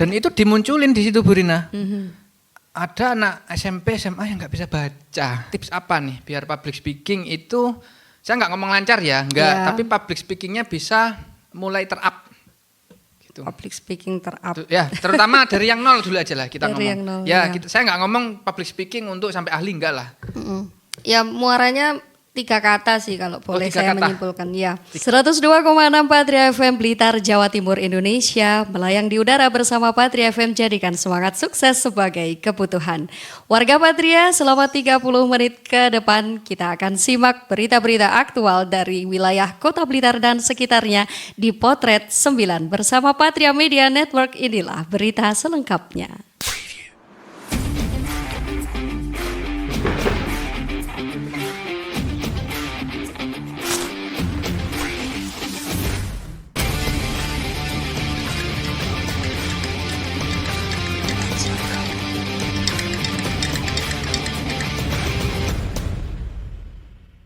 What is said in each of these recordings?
Dan itu dimunculin di situ Bu Rina. Ada anak SMP, SMA yang nggak bisa baca. Tips apa nih biar public speaking itu, saya nggak ngomong lancar ya, tapi public speakingnya bisa mulai terap. Gitu. Public speaking terap. Ya, terutama dari yang nol dulu aja lah kita dari ngomong. Yang nol, ya. Saya nggak ngomong public speaking untuk sampai ahli, enggak lah. Ya muaranya 3 kata sih kalau boleh saya kata. menyimpulkan ya. 102,6 Patria FM Blitar, Jawa Timur, Indonesia. Melayang di udara bersama Patria FM, jadikan semangat sukses sebagai kebutuhan. Warga Patria, selama 30 menit ke depan kita akan simak berita-berita aktual dari wilayah Kota Blitar dan sekitarnya di Potret 9 bersama Patria Media Network. Inilah berita selengkapnya.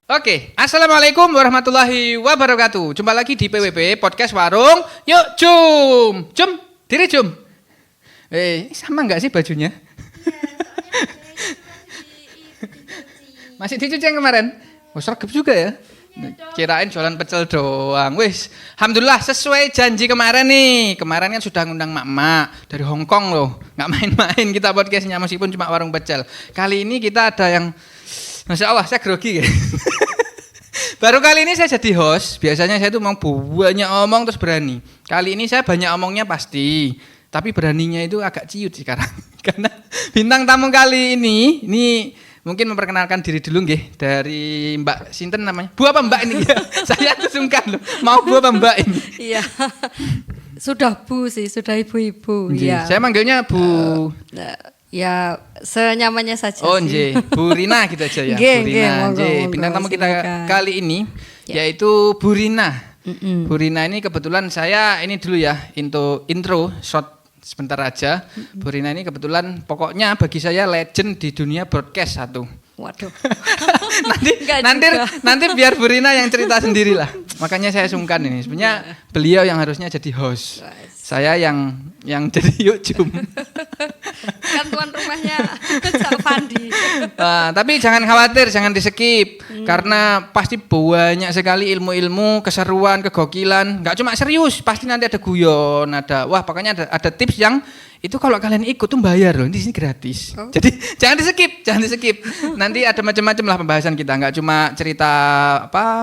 Oke, assalamualaikum warahmatullahi wabarakatuh. Jumpa lagi di PWB Podcast Warung. Yuk, Jum, diri Jum. Sama nggak sih bajunya? Masih dicuci yang kemarin? Oh, sergap juga ya. Kirain jualan pecel doang. Wis, alhamdulillah sesuai janji kemarin nih. Kemarin kan sudah ngundang mak-mak dari Hong Kong loh. Nggak main-main kita podcastnya meskipun cuma warung pecel. Kali ini kita ada yang, Masya Allah, saya grogi ya. Baru kali ini saya jadi host. Biasanya saya tuh mau banyak omong terus berani. Kali ini saya banyak omongnya pasti, tapi beraninya itu agak ciut sekarang. Karena bintang tamu kali ini mungkin memperkenalkan diri dulu nggih, dari Mbak Sinten namanya. Bu apa Mbak ini? Saya tuh sungkan loh. Mau Bu apa Mbak ini? Iya. Sudah Bu sih, sudah ibu-ibu. Ya. Saya manggilnya Bu. Ya, senyamannya saja. Oh, nggih. Bu Rina gitu aja ya. Bu Rina. Nggih, bintang tamu kita kali ini yaitu Bu Rina. Bu Rina ini kebetulan saya ini dulu ya, intro short sebentar aja. Bu Rina ini kebetulan pokoknya bagi saya legend di dunia broadcast satu. Waduh. nanti biar Bu Rina yang cerita sendiri lah. Makanya saya sungkan ini. Sebenarnya beliau yang harusnya jadi host. Saya yang jadi yuk Jum. Kan tuan rumahnya Cak Fandi. Tapi jangan khawatir, jangan di-skip. Karena pasti banyak sekali ilmu-ilmu, keseruan, kegokilan. Enggak cuma serius, pasti nanti ada guyon, pokoknya ada tips yang itu kalau kalian ikut tuh bayar loh, di sini gratis. Jadi jangan di-skip. Nanti ada macam-macam lah pembahasan kita, enggak cuma cerita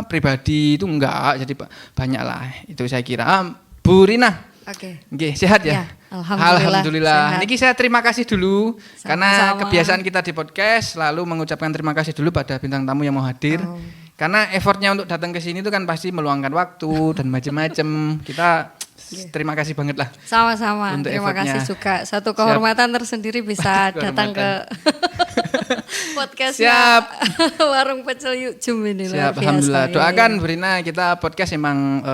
pribadi itu enggak, jadi banyak lah. Itu saya kira. Bu Rina. Oke. Nggih, sehat ya? Alhamdulillah. Niki saya terima kasih dulu karena kebiasaan kita di podcast selalu mengucapkan terima kasih dulu pada bintang tamu yang mau hadir. Karena effortnya untuk datang ke sini itu kan pasti meluangkan waktu dan macam-macam. Kita terima kasih banget lah. Sama-sama. Terima kasih juga. Satu kehormatan tersendiri bisa datang ke podcastnya Warung Pecel Yuk Jum ini. Siap, alhamdulillah. Doakan Bu Rina, kita podcast emang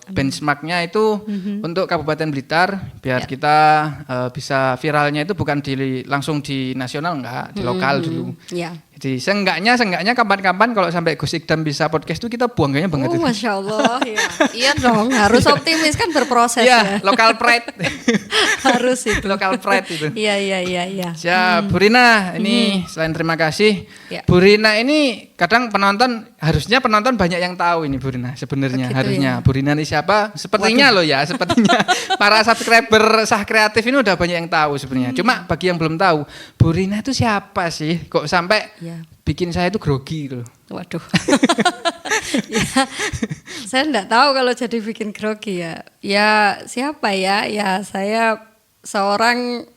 benchmarknya itu untuk Kabupaten Blitar biar kita bisa viralnya itu bukan langsung di nasional, enggak, di lokal dulu. Iya. Jadi seenggaknya kapan-kapan kalau sampai Gus Ikdam bisa podcast itu kita buangganya banget. Oh, Masya Allah, ya. Iya dong, harus optimis kan berproses ya. Local pride. Harus itu. Local pride itu. Iya. Siap, Bu Rina, ini selain terima kasih, Bu Rina ini kadang harusnya penonton banyak yang tahu ini Bu Rina sebenarnya. Harusnya. Bu Rina ini siapa? Sepertinya sepertinya para subscriber Sah Kreatif ini udah banyak yang tahu sebenarnya. Cuma bagi yang belum tahu, Bu Rina itu siapa sih? Kok sampai bikin saya itu grogi gitu. Waduh. Saya enggak tahu kalau jadi bikin grogi ya. Ya siapa ya? Ya saya seorang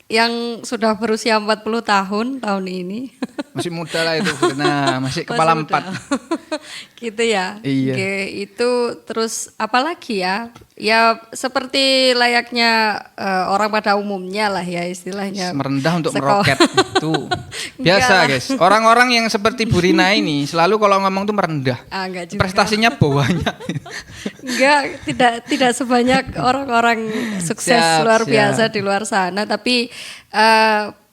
yang sudah berusia 40 tahun ini. Masih muda lah itu, nah masih kepala 4. Gitu ya. Iya. Oke, itu terus apalagi ya? Ya seperti layaknya orang pada umumnya lah ya istilahnya. Merendah untuk meroket itu. Biasa guys, orang-orang yang seperti Bu Rina ini selalu kalau ngomong tuh merendah. Enggak juga. Prestasinya banyak. Enggak, tidak sebanyak orang-orang sukses luar biasa di luar sana, tapi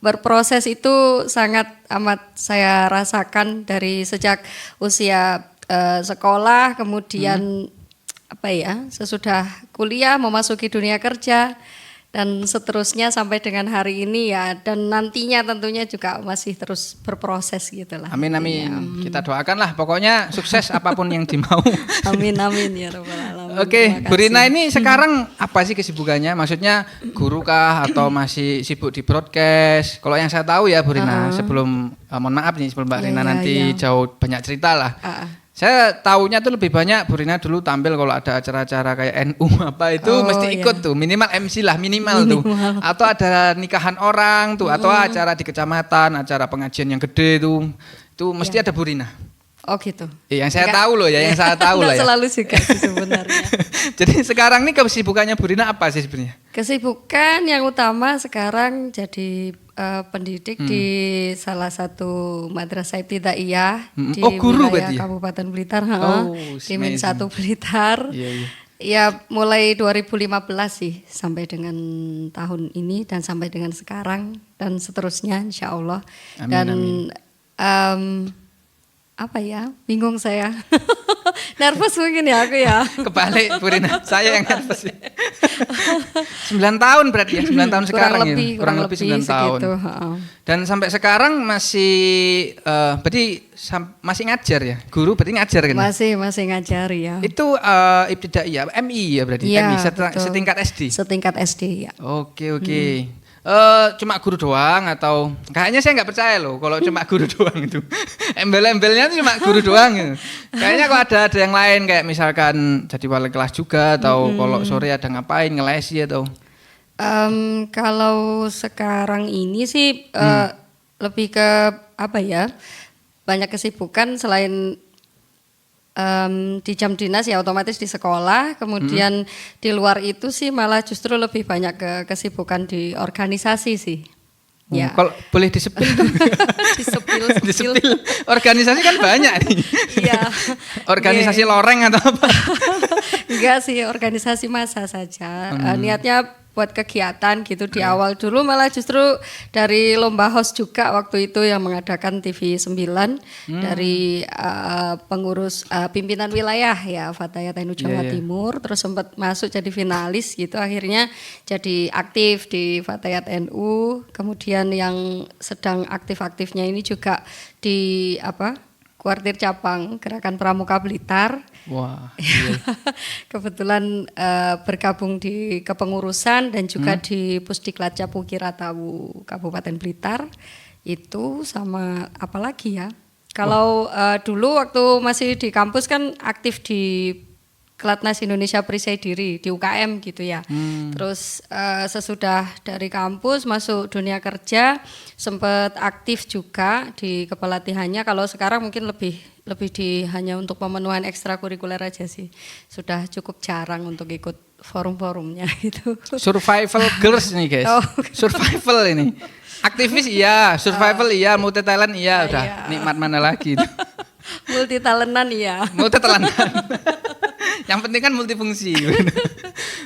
berproses itu sangat amat saya rasakan dari sejak usia sekolah, kemudian sesudah kuliah memasuki dunia kerja dan seterusnya sampai dengan hari ini ya, dan nantinya tentunya juga masih terus berproses gitu lah. Amin amin. Kita doakan lah pokoknya sukses apapun yang dimau. Amin amin ya rabbal alamin. Oke, Bu Rina ini sekarang apa sih kesibukannya? Maksudnya guru kah atau masih sibuk di broadcast? Kalau yang saya tahu ya Bu Rina, sebelum mohon maaf nih sebelum Mbak Rina nanti jauh banyak cerita lah. Saya tahunya tuh lebih banyak Bu Rina dulu tampil kalau ada acara-acara kayak NU apa itu mesti ikut tuh, minimal MC lah minimal tuh. Atau ada nikahan orang tuh atau acara di kecamatan, acara pengajian yang gede tuh. Itu mesti ada Bu Rina. Oh gitu. Yang saya tahu loh ya, yang saya tahu lah ya. Selalu juga sih sebenarnya. Jadi sekarang nih kesibukannya Bu Rina apa sih sebenarnya? Kesibukan yang utama sekarang jadi pendidik di salah satu madrasah ibtidaiyah di guru wilayah ya? Kabupaten Blitar, di Min 1 Blitar. Ya mulai 2015 sih sampai dengan tahun ini dan sampai dengan sekarang dan seterusnya insya Allah. Amin. Apa ya, bingung saya. Nervous mungkin ya aku ya. Kebalik Bu Rina, saya yang nervous. 9 tahun berarti ya, 9 tahun sekarang kurang lebih 9 tahun. Dan sampai sekarang masih berarti masih ngajar ya? Guru berarti ngajar kan? Masih ngajar ya. Itu ibtidaiyah, MI ya berarti? Ya, MI setingkat SD? Setingkat SD ya. Oke. Cuma guru doang atau kayaknya saya nggak percaya loh kalau cuma guru doang itu. Embel-embelnya itu cuma guru doang gitu. Kayaknya kok ada yang lain kayak misalkan jadi wali kelas juga atau kalau sore ada ngapain ngelesi atau kalau sekarang ini sih lebih ke apa ya, banyak kesibukan selain di jam dinas ya otomatis di sekolah, kemudian di luar itu sih malah justru lebih banyak ke kesibukan di organisasi sih. Ya. Kalau boleh disepil tuh. Disepil. Organisasi kan banyak nih. Iya. Organisasi loreng atau apa? Enggak sih, organisasi massa saja. Niatnya buat kegiatan gitu di awal dulu, malah justru dari lomba host juga waktu itu yang mengadakan TV 9 dari pengurus pimpinan wilayah ya Fatayat NU Jawa Timur, terus sempat masuk jadi finalis gitu, akhirnya jadi aktif di Fatayat NU. Kemudian yang sedang aktif-aktifnya ini juga di Kuartir Cabang Gerakan Pramuka Blitar. Wah. Kebetulan bergabung di kepengurusan dan juga di Pusdiklat Capu Kiratawu Kabupaten Blitar. Itu sama apa lagi ya? Kalau dulu waktu masih di kampus kan aktif di Kelatnas Indonesia Perisai Diri di UKM gitu ya. Terus sesudah dari kampus masuk dunia kerja sempat aktif juga di kepelatihannya. Kalau sekarang mungkin lebih di hanya untuk pemenuhan ekstrakurikuler aja sih. Sudah cukup jarang untuk ikut forum-forumnya gitu. Survival girls nih guys. Survival ini. Aktivis iya, survival iya, multi talent iya, udah nikmat mana lagi. Multi talentan iya. Multi talentan. Yang penting kan multifungsi.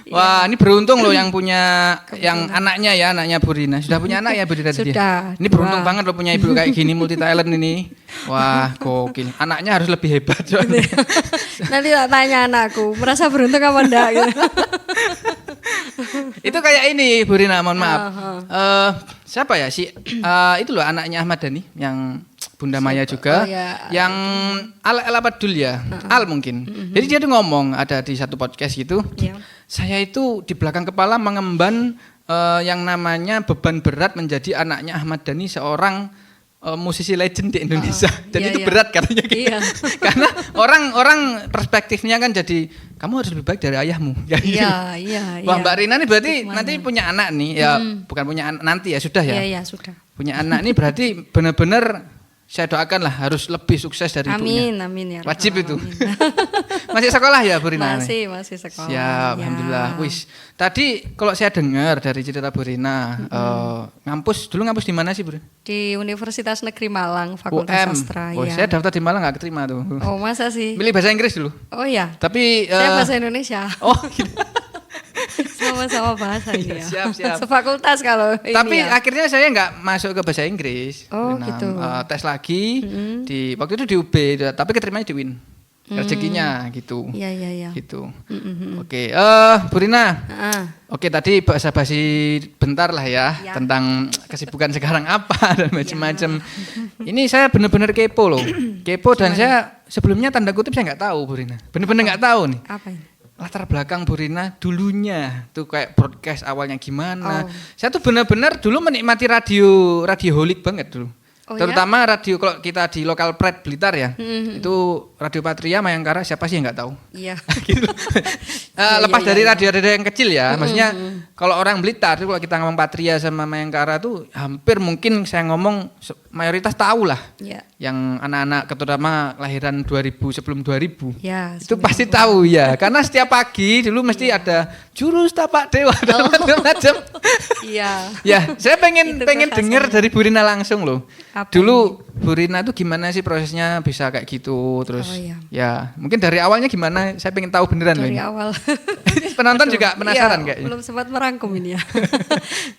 Wah, ini beruntung loh yang punya yang anaknya Bu Rina. Sudah punya anak ya Bu Rina? Sudah. Ini beruntung banget loh punya ibu kayak gini multi talent ini. Wah, gokil. Anaknya harus lebih hebat. Nanti tak tanya anakku, merasa beruntung apa enggak gitu. Itu kayak ini Bu Rina, mohon maaf. Siapa ya sih? Itu loh anaknya Ahmad Dhani yang Bunda Maya juga, yang Al Abadul ya, Al mungkin. Jadi dia tuh ngomong ada di satu podcast gitu, saya itu di belakang kepala mengemban yang namanya beban berat menjadi anaknya Ahmad Dhani, seorang musisi legend di Indonesia. Dan itu berat katanya gitu. Karena orang perspektifnya kan jadi kamu harus lebih baik dari ayahmu. Iya. Wah, Mbak Rina ini berarti nanti punya anak nih, ya bukan punya anak nanti ya, sudah ya. Iya, sudah. Punya anak nih berarti benar-benar saya doakan lah harus lebih sukses dari ibunya. Amin ya. Wajib itu. Masih sekolah ya Bu Rina? Masih sekolah. Siap, alhamdulillah. Wis. Tadi kalau saya dengar dari cerita Bu Rina, ngampus di mana sih Bu Rina? Di Universitas Negeri Malang, Fakultas Sastra. Oh, saya daftar di Malang nggak keterima tuh. Oh, masa sih? Pilih bahasa Inggris dulu. Oh iya. Tapi saya bahasa Indonesia. Oh, gitu. Sama-sama bahasa ini ya. Siap. Sefakultas kalau ini. Tapi ya. akhirnya saya nggak masuk ke bahasa Inggris. Oh gitu. Tes lagi di waktu itu di UB, tapi keterimanya di UIN. rezekinya gitu. Iya, iya, iya. Gitu. Mm-mm. Oke, Bu Rina. Ah, Oke, tadi basa-basi bentar lah ya, Ya. tentang kesibukan sekarang apa dan macam-macam. Ini saya benar-benar kepo loh. Kepo dan saya sebelumnya tanda kutip saya nggak tahu Bu Rina. Benar-benar nggak tahu nih. apa ini? Latar belakang Bu Rina dulunya tuh kayak broadcast awalnya gimana. Oh. Saya tuh benar-benar dulu menikmati radioholik banget dulu. Oh, Terutama radio kalau kita di lokal Pret Blitar ya. Mhm. Itu Radio Patria Mayangkara siapa sih yang nggak tahu? Iya. Gitu. Lepas iya, dari iya. radio-radio yang kecil ya, maksudnya kalau orang Blitar itu kalau kita ngomong Patria sama Mayangkara tuh hampir mungkin saya ngomong mayoritas tahu lah. Iya. Yang anak-anak terutama lahiran 2000 sebelum 2000. Ya, Itu pasti tahu ya, karena setiap pagi dulu mesti ada jurus tapak dewa dan macam-macam. Iya. Ya, saya pengen Itu dengar kekhasannya. dari Bu Rina langsung loh. Apa Dulu Bu Rina itu gimana sih prosesnya bisa kayak gitu terus? Oh, iya. Ya, mungkin dari awalnya gimana? Saya pengen tahu beneran loh Dari ini. awal. Penonton juga penasaran Iya, kayaknya. belum sempat merangkum ini ya.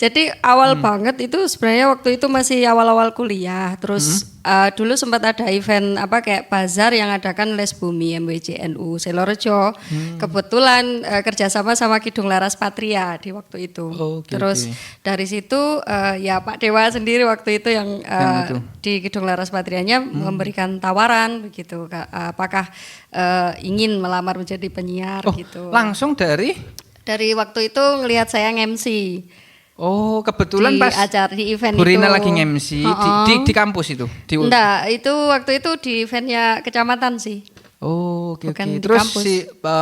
Jadi awal banget itu sebenarnya waktu itu masih awal-awal kuliah. Terus dulu sempat ada event apa kayak bazar yang adakan Les Bumi MWJNU Selorejo. Kebetulan kerjasama sama Kidung Laras Patria di waktu itu. Oh, oke, Terus oke. dari situ ya Pak Dewa sendiri waktu itu yang itu. di Kidung Laras Patrianya memberikan tawaran begitu. Apakah ingin melamar menjadi penyiar Oh, gitu. langsung dari Dari waktu itu ngelihat saya nge-MC Oh, kebetulan di pas acara di event Bu Rina itu. lagi nge-MC di kampus itu. Enggak, itu waktu itu di eventnya kecamatan sih. Oh, oke Bukan oke. di Terus kampus.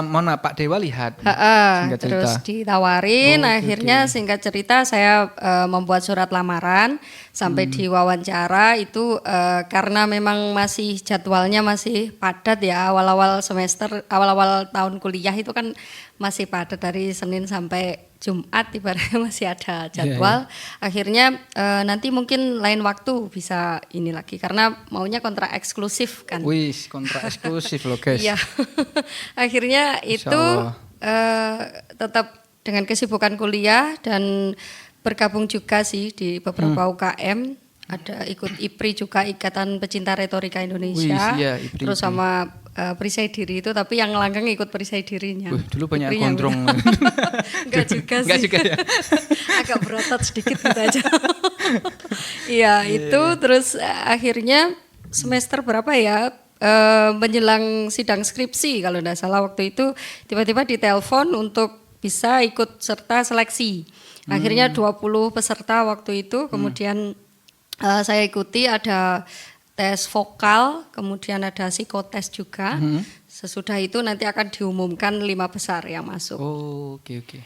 mohon maaf, Pak Dewa lihat. Heeh, Singkat terus cerita. ditawarin, Oh, oke, akhirnya singkat cerita saya membuat surat lamaran sampai diwawancara itu karena memang masih jadwalnya masih padat ya awal-awal semester, awal-awal tahun kuliah itu kan masih padat dari Senin sampai Jumat ibaratnya masih ada jadwal. Akhirnya nanti mungkin lain waktu bisa ini lagi karena maunya kontrak eksklusif kan. Wih, kontrak eksklusif loh guys. Iya. Akhirnya Insya itu Allah. tetap dengan kesibukan kuliah dan bergabung juga sih di beberapa UKM. Ada ikut IPRI juga Ikatan Pecinta Retorika Indonesia. Wih, iya, IPRI. Terus sama perisai diri itu tapi yang langgeng ikut perisai dirinya. Wih, dulu banyak IPRI yang- gondrong. Enggak juga sih. Enggak juga ya. Agak berotot sedikit gitu aja. Iya, itu terus akhirnya semester berapa ya? Menjelang sidang skripsi kalau tidak salah waktu itu tiba-tiba ditelepon untuk bisa ikut serta seleksi. Akhirnya 20 peserta waktu itu kemudian saya ikuti ada tes vokal, kemudian ada psikotes juga. Sesudah itu nanti akan diumumkan 5 besar yang masuk. Oh, oke oke.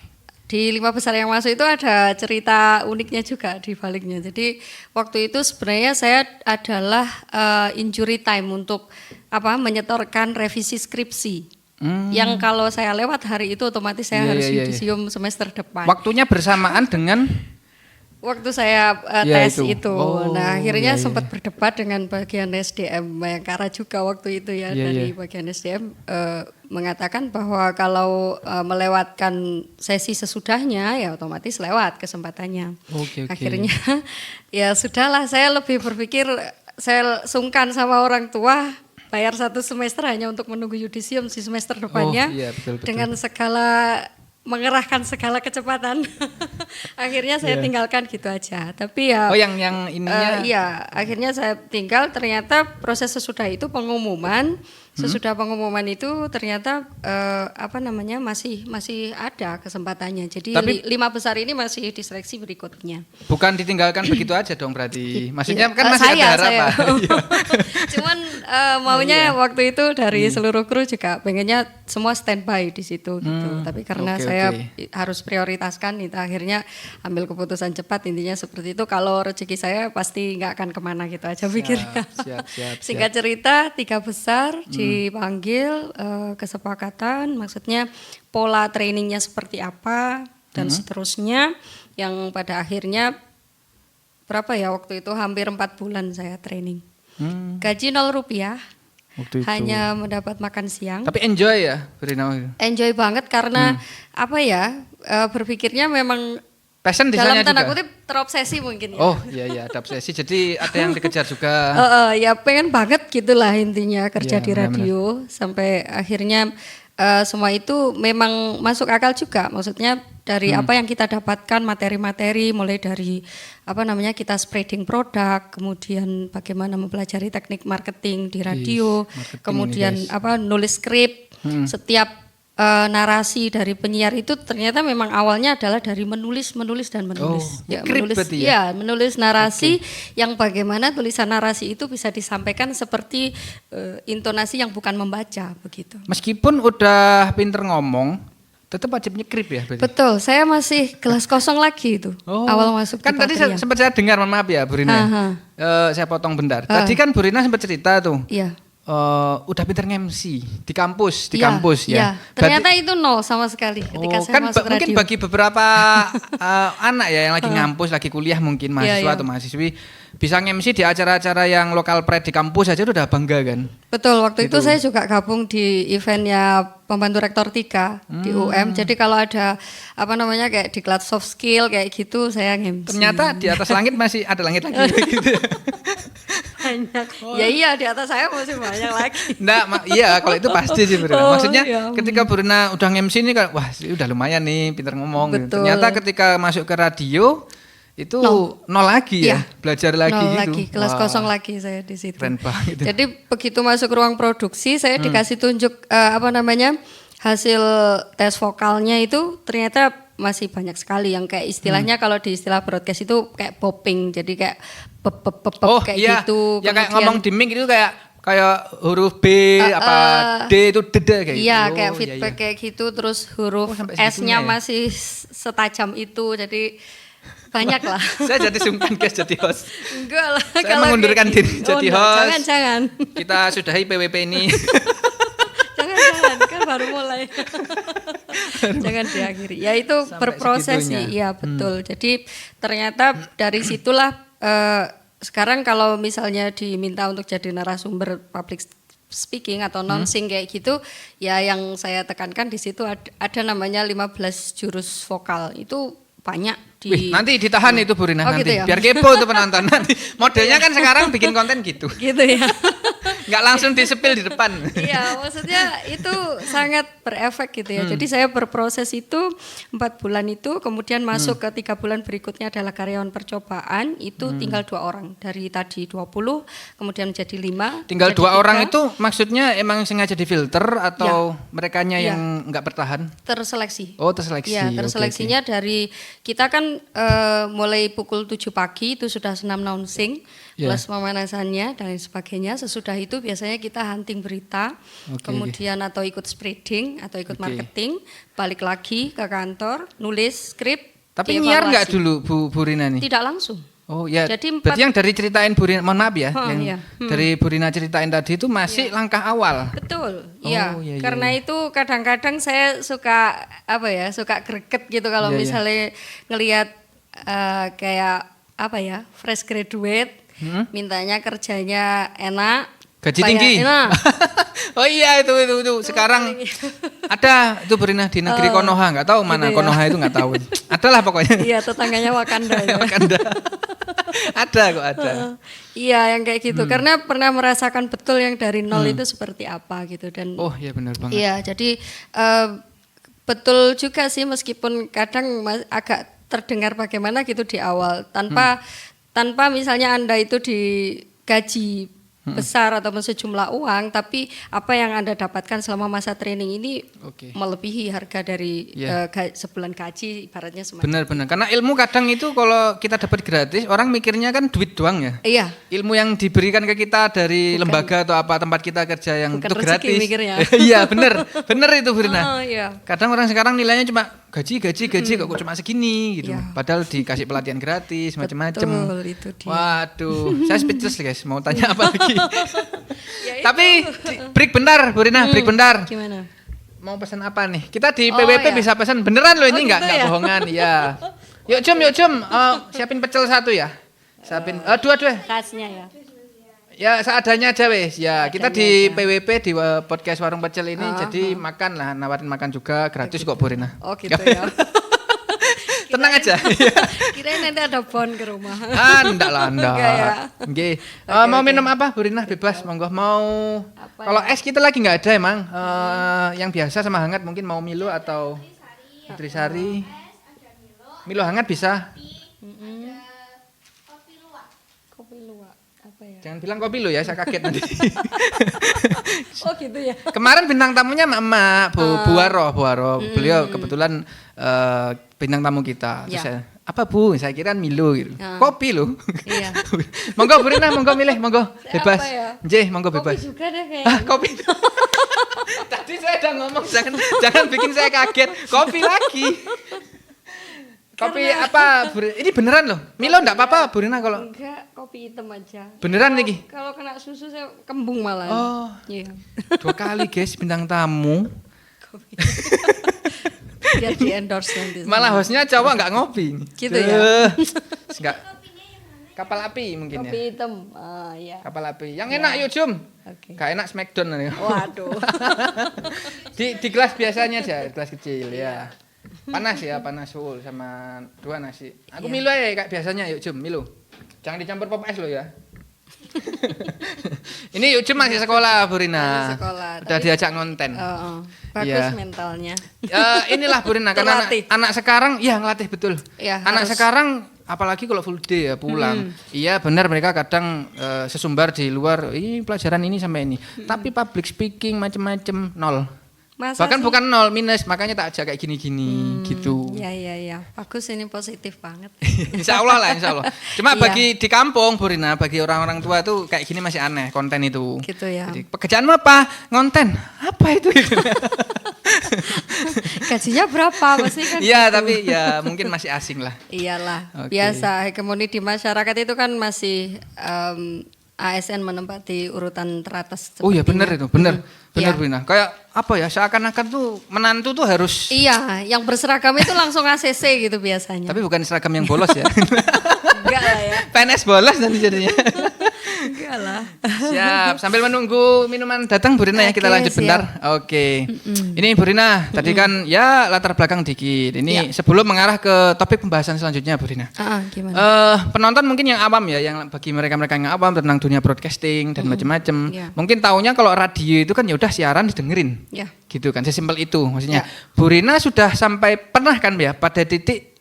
Di 5 besar yang masuk itu ada cerita uniknya juga di baliknya. Jadi waktu itu sebenarnya saya adalah injury time untuk menyetorkan revisi skripsi. Yang kalau saya lewat hari itu otomatis saya Iya, harus iya, iya. yudisium semester depan. Waktunya bersamaan dengan Waktu saya Ya, tes itu. itu. Oh, Nah, akhirnya iya, iya. sempat berdebat dengan bagian SDM Bayangkara juga waktu itu ya. Iya, Dari iya. bagian SDM mengatakan bahwa kalau melewatkan sesi sesudahnya ya otomatis lewat kesempatannya. Oke, oke. Akhirnya ya sudahlah, saya lebih berpikir saya sungkan sama orang tua bayar 1 semester hanya untuk menunggu yudisium di semester depannya. iya, betul, betul. Dengan mengerahkan segala kecepatan. Akhirnya saya tinggalkan gitu aja. Tapi ya Oh, yang ininya. iya, akhirnya saya tinggal. Ternyata proses sesudah itu pengumuman. Sesudah pengumuman itu ternyata masih ada kesempatannya. Jadi Tapi- 5 besar ini masih diseleksi berikutnya. Bukan ditinggalkan begitu aja dong berarti. Maksudnya Iya, kan masih ada harapan. Iya. Cuman maunya waktu itu dari seluruh kru juga pengennya semua standby di situ gitu. Tapi karena oke, saya oke. harus prioritaskan itu akhirnya ambil keputusan cepat, intinya seperti itu. Kalau rezeki saya pasti nggak akan kemana gitu aja pikirnya. siap. Singkat cerita 3 besar dipanggil kesepakatan, maksudnya pola trainingnya seperti apa dan seterusnya, yang pada akhirnya berapa ya waktu itu hampir 4 bulan saya training. Gaji 0 rupiah, Waktu itu. hanya mendapat makan siang. Tapi enjoy ya, Rina? Enjoy banget karena berpikirnya memang Passion di dalam sana tanda juga. kutip terobsesi mungkin ya. Oh iya ada obsesi. Jadi ada yang dikejar juga. Ya pengen banget gitulah intinya kerja Iya, di radio sampai akhirnya semua itu memang masuk akal juga. Maksudnya dari apa yang kita dapatkan materi-materi mulai dari apa namanya kita spreading produk, kemudian bagaimana mempelajari teknik marketing di radio, marketing kemudian ini, guys. apa nulis skrip, setiap narasi dari penyiar itu ternyata memang awalnya adalah dari menulis dan menulis. Oh, skrip berarti ya? Ya, menulis narasi yang bagaimana tulisan narasi itu bisa disampaikan seperti intonasi yang bukan membaca begitu. Meskipun udah pinter ngomong, tetap wajib nyekrip ya berarti. Betul, saya masih kelas kosong lagi itu awal masuk kan di tadi Patria. sempat saya dengar, mohon maaf ya Bu Rina. Saya potong bentar. Tadi kan Bu Rina sempat cerita tuh. Iya. Udah pinter nge-MC di kampus, Iya, kampus ya. iya. Ternyata itu nol sama sekali ketika saya kan masuk mungkin radio. bagi beberapa anak ya yang lagi ngampus, lagi kuliah mungkin mahasiswa iya. atau mahasiswi bisa nge-MC di acara-acara yang lokal pride di kampus aja udah bangga kan. Betul, waktu itu saya juga gabung di eventnya pembantu rektor 3 di UM. Jadi kalau ada apa namanya kayak diklat soft skill kayak gitu saya nge-MC. Ternyata di atas langit masih ada langit lagi gitu. Banyak. Ya iya di atas saya masih banyak lagi. Iya kalau itu pasti sih Bu Rina. Oh, Maksudnya iya. ketika Bu Rina udah nge-MC ini kan wah udah lumayan nih pinter ngomong gitu. Betul. Ternyata ketika masuk ke radio itu nol lagi ya, Iya. belajar lagi Nol gitu. lagi, kelas Wah, kosong lagi saya di situ. Keren banget. Jadi begitu masuk ruang produksi saya dikasih tunjuk apa namanya hasil tes vokalnya itu ternyata masih banyak sekali yang kayak istilahnya kalau di istilah broadcast itu kayak popping, jadi kayak pep kayak iya. gitu. Ya kayak Kemudian- ngomong di mic itu kayak huruf B apa D itu dede kayak gitu. Iya Oh, kayak feedback kayak gitu, terus huruf sampai S-nya segitunya ya? masih setajam itu, jadi banyak lah. Saya jadi sungkan guys jadi host. Enggak lah. Saya kalau mengundurkan kayak diri gitu. jadi enggak, host. Jangan. Kita sudahi PWP ini. jangan, kan baru mulai. Jangan diakhiri. Ya itu Sampai berproses segitunya. sih, iya betul. Jadi ternyata dari situlah sekarang kalau misalnya diminta untuk jadi narasumber public speaking atau non-sing kayak gitu, ya yang saya tekankan di situ ada namanya 15 jurus vokal. Itu banyak di Wih, nanti ditahan itu Bu Rina Oh, nanti. gitu ya? Biar kepo tuh penonton nanti. Modelnya kan sekarang bikin konten gitu. gitu ya. Nggak langsung di-spill di depan. Iya, maksudnya itu sangat berefek gitu ya. Jadi saya berproses itu 4 bulan itu, kemudian masuk ke 3 bulan berikutnya adalah karyawan percobaan, itu tinggal 2 orang. Dari tadi 20, kemudian menjadi 5. Tinggal menjadi 2 orang 3, itu maksudnya emang sengaja difilter atau merekanya Iya. yang nggak bertahan? terseleksi. Oh terseleksi. Iya, Oke, terseleksinya dari kita kan mulai pukul 7 pagi itu sudah senam announcing, Iya. plus pemanasannya dan lain sebagainya. Sesudah itu biasanya kita hunting berita, Oke, kemudian atau ikut spreading atau ikut Oke. marketing, balik lagi ke kantor, nulis skrip. Tapi nyiar nggak dievaluasi. dulu Bu Rina nih? Tidak langsung. Oh ya, Jadi berarti yang dari ceritain Bu Rina, mohon maaf ya, yang iya. dari Bu Rina ceritain tadi itu masih langkah awal. Betul, Oh, iya. iya, iya, Karena itu kadang-kadang saya suka apa ya, suka greget gitu kalau Iya, iya. misalnya ngelihat kayak apa ya, fresh graduate, mintanya kerjanya enak, Gaji bayar tinggi. enak. Oh iya itu sekarang ada itu Bu Rina di negeri Konoha, nggak tahu mana gitu ya. Konoha itu nggak tahu. Adalah pokoknya. Iya, tetangganya Wakanda ya. Wakanda. Ada kok ada. Iya, yang kayak gitu. Karena pernah merasakan betul yang dari nol itu seperti apa gitu, dan Oh iya benar banget. iya, jadi betul juga sih meskipun kadang agak terdengar bagaimana gitu di awal tanpa misalnya Anda itu digaji besar atau sejumlah uang, tapi apa yang Anda dapatkan selama masa training ini Oke. melebihi harga dari Iya. sebulan gaji ibaratnya semacam. Benar-benar. Karena ilmu kadang itu kalau kita dapat gratis, orang mikirnya kan duit doang ya. Iya. Ilmu yang diberikan ke kita dari Bukan. lembaga atau apa tempat kita kerja yang Bukan itu rezeki gratis. mikirnya. Iya benar, benar itu Bu Rina. Oh, iya. Kadang orang sekarang nilainya cuma gaji kok cuma segini gitu. Iya. Padahal dikasih pelatihan gratis macam-macam. Betul, itu dia. Waduh, saya speechless guys. Mau tanya apa lagi? Ya, Tapi break bentar Bu Rina, break bentar. Gimana? Mau pesan apa nih? Kita di Oh, PWP ya. bisa pesan beneran loh ini Oh, nggak gitu ya? bohongan. Iya. Yuk Jum, siapin pecel 1 ya. Siapin 2 Khasnya ya. Ya seadanya aja wes. Ya kita Seadanya di aja. PWP di podcast Warung Pecel ini jadi makan lah, nawarin makan juga gratis kok Bu Rina. Oh gitu ya. Tenang aja. Kirain nanti ada bon ke rumah. Enggak lah, enggak. Enggak ya? Nggih. Oke, Mau oke. minum apa, Bu Rina? Bebas, monggo. Mau Apa kalau es kita lagi nggak ada emang. Yang biasa sama hangat mungkin mau Milo atau Nutrisari. Milo hangat bisa. Kopi luwak apa ya? Jangan bilang kopi lo ya, saya kaget nanti. Oh gitu ya. Kemarin bintang tamunya emak Bu Waro. Beliau kebetulan bintang tamu kita. Terus Ya. saya, apa Bu? Saya kira Milo gitu. Ya. Kopi loh. Iya. Monggo Bu Rina, monggo milih, monggo. Bebas. Apa ya? Nggih, monggo Kopi bebas. juga deh kayaknya. Ah, kopi. Tadi saya udah ngomong jangan bikin saya kaget. Kopi lagi. Kopi apa? Ini beneran loh. Milo enggak apa-apa Bu Rina kalau Enggak, kopi hitam aja. beneran nih. Kalau kena susu saya kembung malah. Oh. Iya. 2 kali guys bintang tamu. Kopi. Biar di endorse nanti. Malah hostnya cowok nggak ngopi. Gitu ya? Enggak. Kapal api mungkin Kopi ya. hitam. Ah, iya. Kapal api. Yang enak yuk Jum. Oke. Gak enak Smackdown nih. Waduh. Di gelas biasanya aja, gelas kecil ya. Panas ya, panas full sama 2 nasi. Aku Iya. Milo ya kayak biasanya yuk Jum, Milo. Jangan dicampur pop es lo ya. Ini yuk Jum masih sekolah Bu Rina. Masih sekolah, Udah tapi- diajak ngonten. Bagus Iya. mentalnya. Inilah Bu Rina karena Terlatih. anak sekarang ya ngelatih betul. Iya, Anak harus. sekarang apalagi kalau full day ya pulang. Iya benar mereka kadang sesumbar di luar, pelajaran ini sampai ini. Tapi public speaking macem-macem nol. Masa Bahkan sih? bukan nol minus, makanya tak ajak kayak gini-gini gitu. Iya. Bagus ini positif banget. Insya Allah lah, insya Allah. Cuma Iya. bagi di kampung Bu Rina, bagi orang-orang tua tuh kayak gini masih aneh konten itu. Gitu ya. Jadi, pekerjaanmu apa? Ngonten. Apa itu? Gajinya berapa? Pasti kan. Iya, gitu. tapi ya mungkin masih asing lah. Iyalah, Oke. biasa hegemoni di masyarakat itu kan masih ASN menempati urutan teratas. Oh ya benar itu, benar. Benar Iya. Bu Rina. Kayak apa ya? Seakan-akan tuh menantu tuh harus Iya, yang berseragam itu langsung ACC gitu biasanya. tapi bukan seragam yang bolos ya. Enggak lah ya. PNS bolos nanti jadinya. Enggak lah. Siap, sambil menunggu minuman datang Bu Rina ya kita Oke, lanjut siap. bentar. Oke. Ini Bu Rina, tadi kan ya latar belakang dikit. Ini sebelum mengarah ke topik pembahasan selanjutnya Bu Rina. Gimana? Penonton mungkin yang awam ya, yang bagi mereka-mereka yang awam tentang dunia broadcasting dan macam-macam. Iya. Mungkin taunya kalau radio itu kan ya udah siaran didengerin. Ya. Gitu kan, sesimpel itu maksudnya. Ya. Bu Rina sudah sampai pernah kan ya pada titik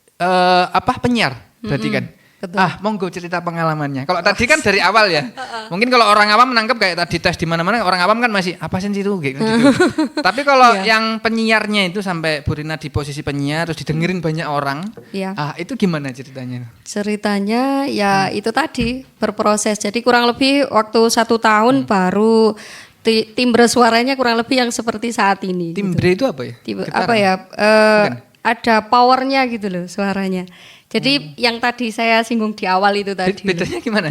penyiar berarti kan. betul. Monggo cerita pengalamannya. Kalau tadi kan dari awal ya. Mungkin kalau orang awam menangkap kayak tadi tes di mana-mana orang awam kan masih apa sih itu gitu. Tapi kalau yang penyiarnya itu sampai Bu Rina di posisi penyiar terus didengerin banyak orang. Iya. Itu gimana ceritanya? Ceritanya ya itu tadi berproses. Jadi kurang lebih waktu 1 tahun baru timbre suaranya kurang lebih yang seperti saat ini. Timbre itu apa ya? Apa ya? Ada powernya gitu loh suaranya. Jadi yang tadi saya singgung di awal itu tadi. Bedanya gimana?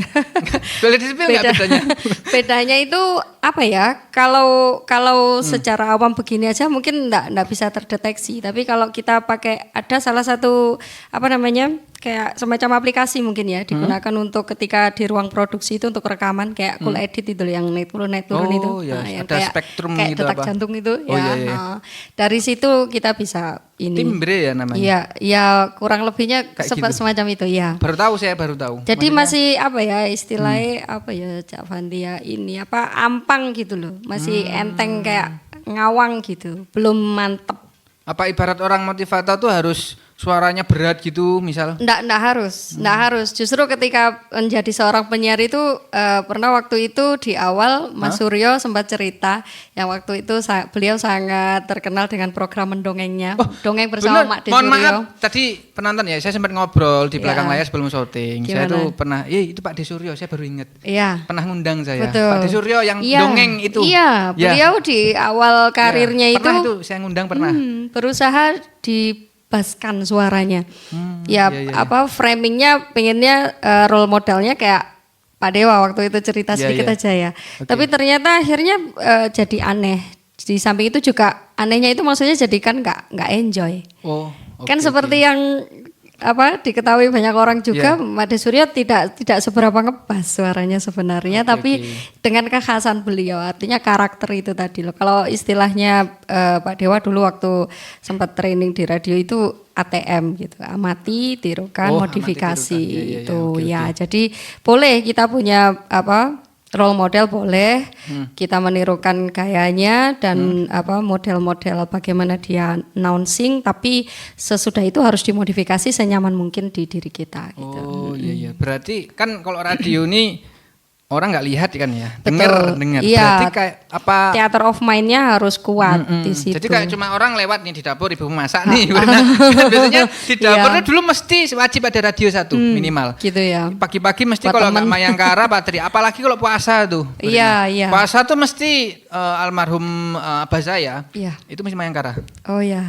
Boleh disebut nggak bedanya? Bedanya itu apa ya? Kalau secara awam begini aja mungkin enggak bisa terdeteksi. Tapi kalau kita pakai ada salah satu apa namanya? Kayak semacam aplikasi mungkin ya digunakan untuk ketika di ruang produksi itu untuk rekaman kayak cool edit itu loh, yang naik turun itu. Oh, ya, yang ada kayak, spektrum kayak gitu detak apa? jantung itu Oh, ya. iya. Dari situ kita bisa ini. Timbre ya namanya. Iya, ya kurang lebihnya Kayak gitu. semacam itu ya. Saya baru tahu. Jadi Maksudnya, masih apa ya istilahnya apa ya Cak Vandia ini apa ampang gitu loh. Masih enteng kayak ngawang gitu. Belum mantep. apa ibarat orang motivator tuh harus suaranya berat gitu misal? Enggak harus. Justru ketika menjadi seorang penyiar itu pernah waktu itu di awal Mas Suryo sempat cerita yang waktu itu beliau sangat terkenal dengan program mendongengnya. Dongeng bersama Bener. Mak De Mohon Suryo. maaf, tadi penonton ya, saya sempat ngobrol di belakang Ya. layar sebelum syuting. Saya Gimana? tuh pernah, itu Pak De Suryo, saya baru ingat. Iya. Pernah ngundang saya. Betul. Pak De Suryo yang Iya, dongeng itu. Iya, Ya. beliau di awal karirnya Ya, itu pernah saya ngundang pernah. berusaha dibaskan suaranya. iya. Apa framingnya pengennya role modelnya kayak Pak Dewa waktu itu cerita Iya, sedikit iya. aja ya. Oke. Tapi ternyata akhirnya jadi aneh. Di samping itu juga anehnya itu maksudnya jadi kan nggak enjoy. Oh, Kan seperti yang diketahui banyak orang juga, Made Suryo tidak seberapa ngepas suaranya sebenarnya, tapi dengan kekhasan beliau, artinya karakter itu tadi loh. Kalau istilahnya Pak Dewa dulu waktu sempat training di radio itu ATM gitu, amati, tirukan, modifikasi itu ya. Jadi boleh kita punya role model boleh, kita menirukan gayanya dan model-model bagaimana dia announcing, tapi sesudah itu harus dimodifikasi senyaman mungkin di diri kita. Gitu. Oh iya, berarti kan kalau radio ini orang nggak lihat kan ya, dengar. Iya. Berarti kayak apa? Theater of mind-nya harus kuat di situ. Jadi kayak cuma orang lewat nih di dapur ibu masak nih, biasanya di dapurnya dulu mesti wajib ada radio satu minimal. Gitu ya. Pagi-pagi mesti kalau nggak Mayangkara Patri, apalagi kalau puasa tuh. Iya. Puasa tuh mesti almarhum abah saya, itu mesti Mayangkara. Oh iya.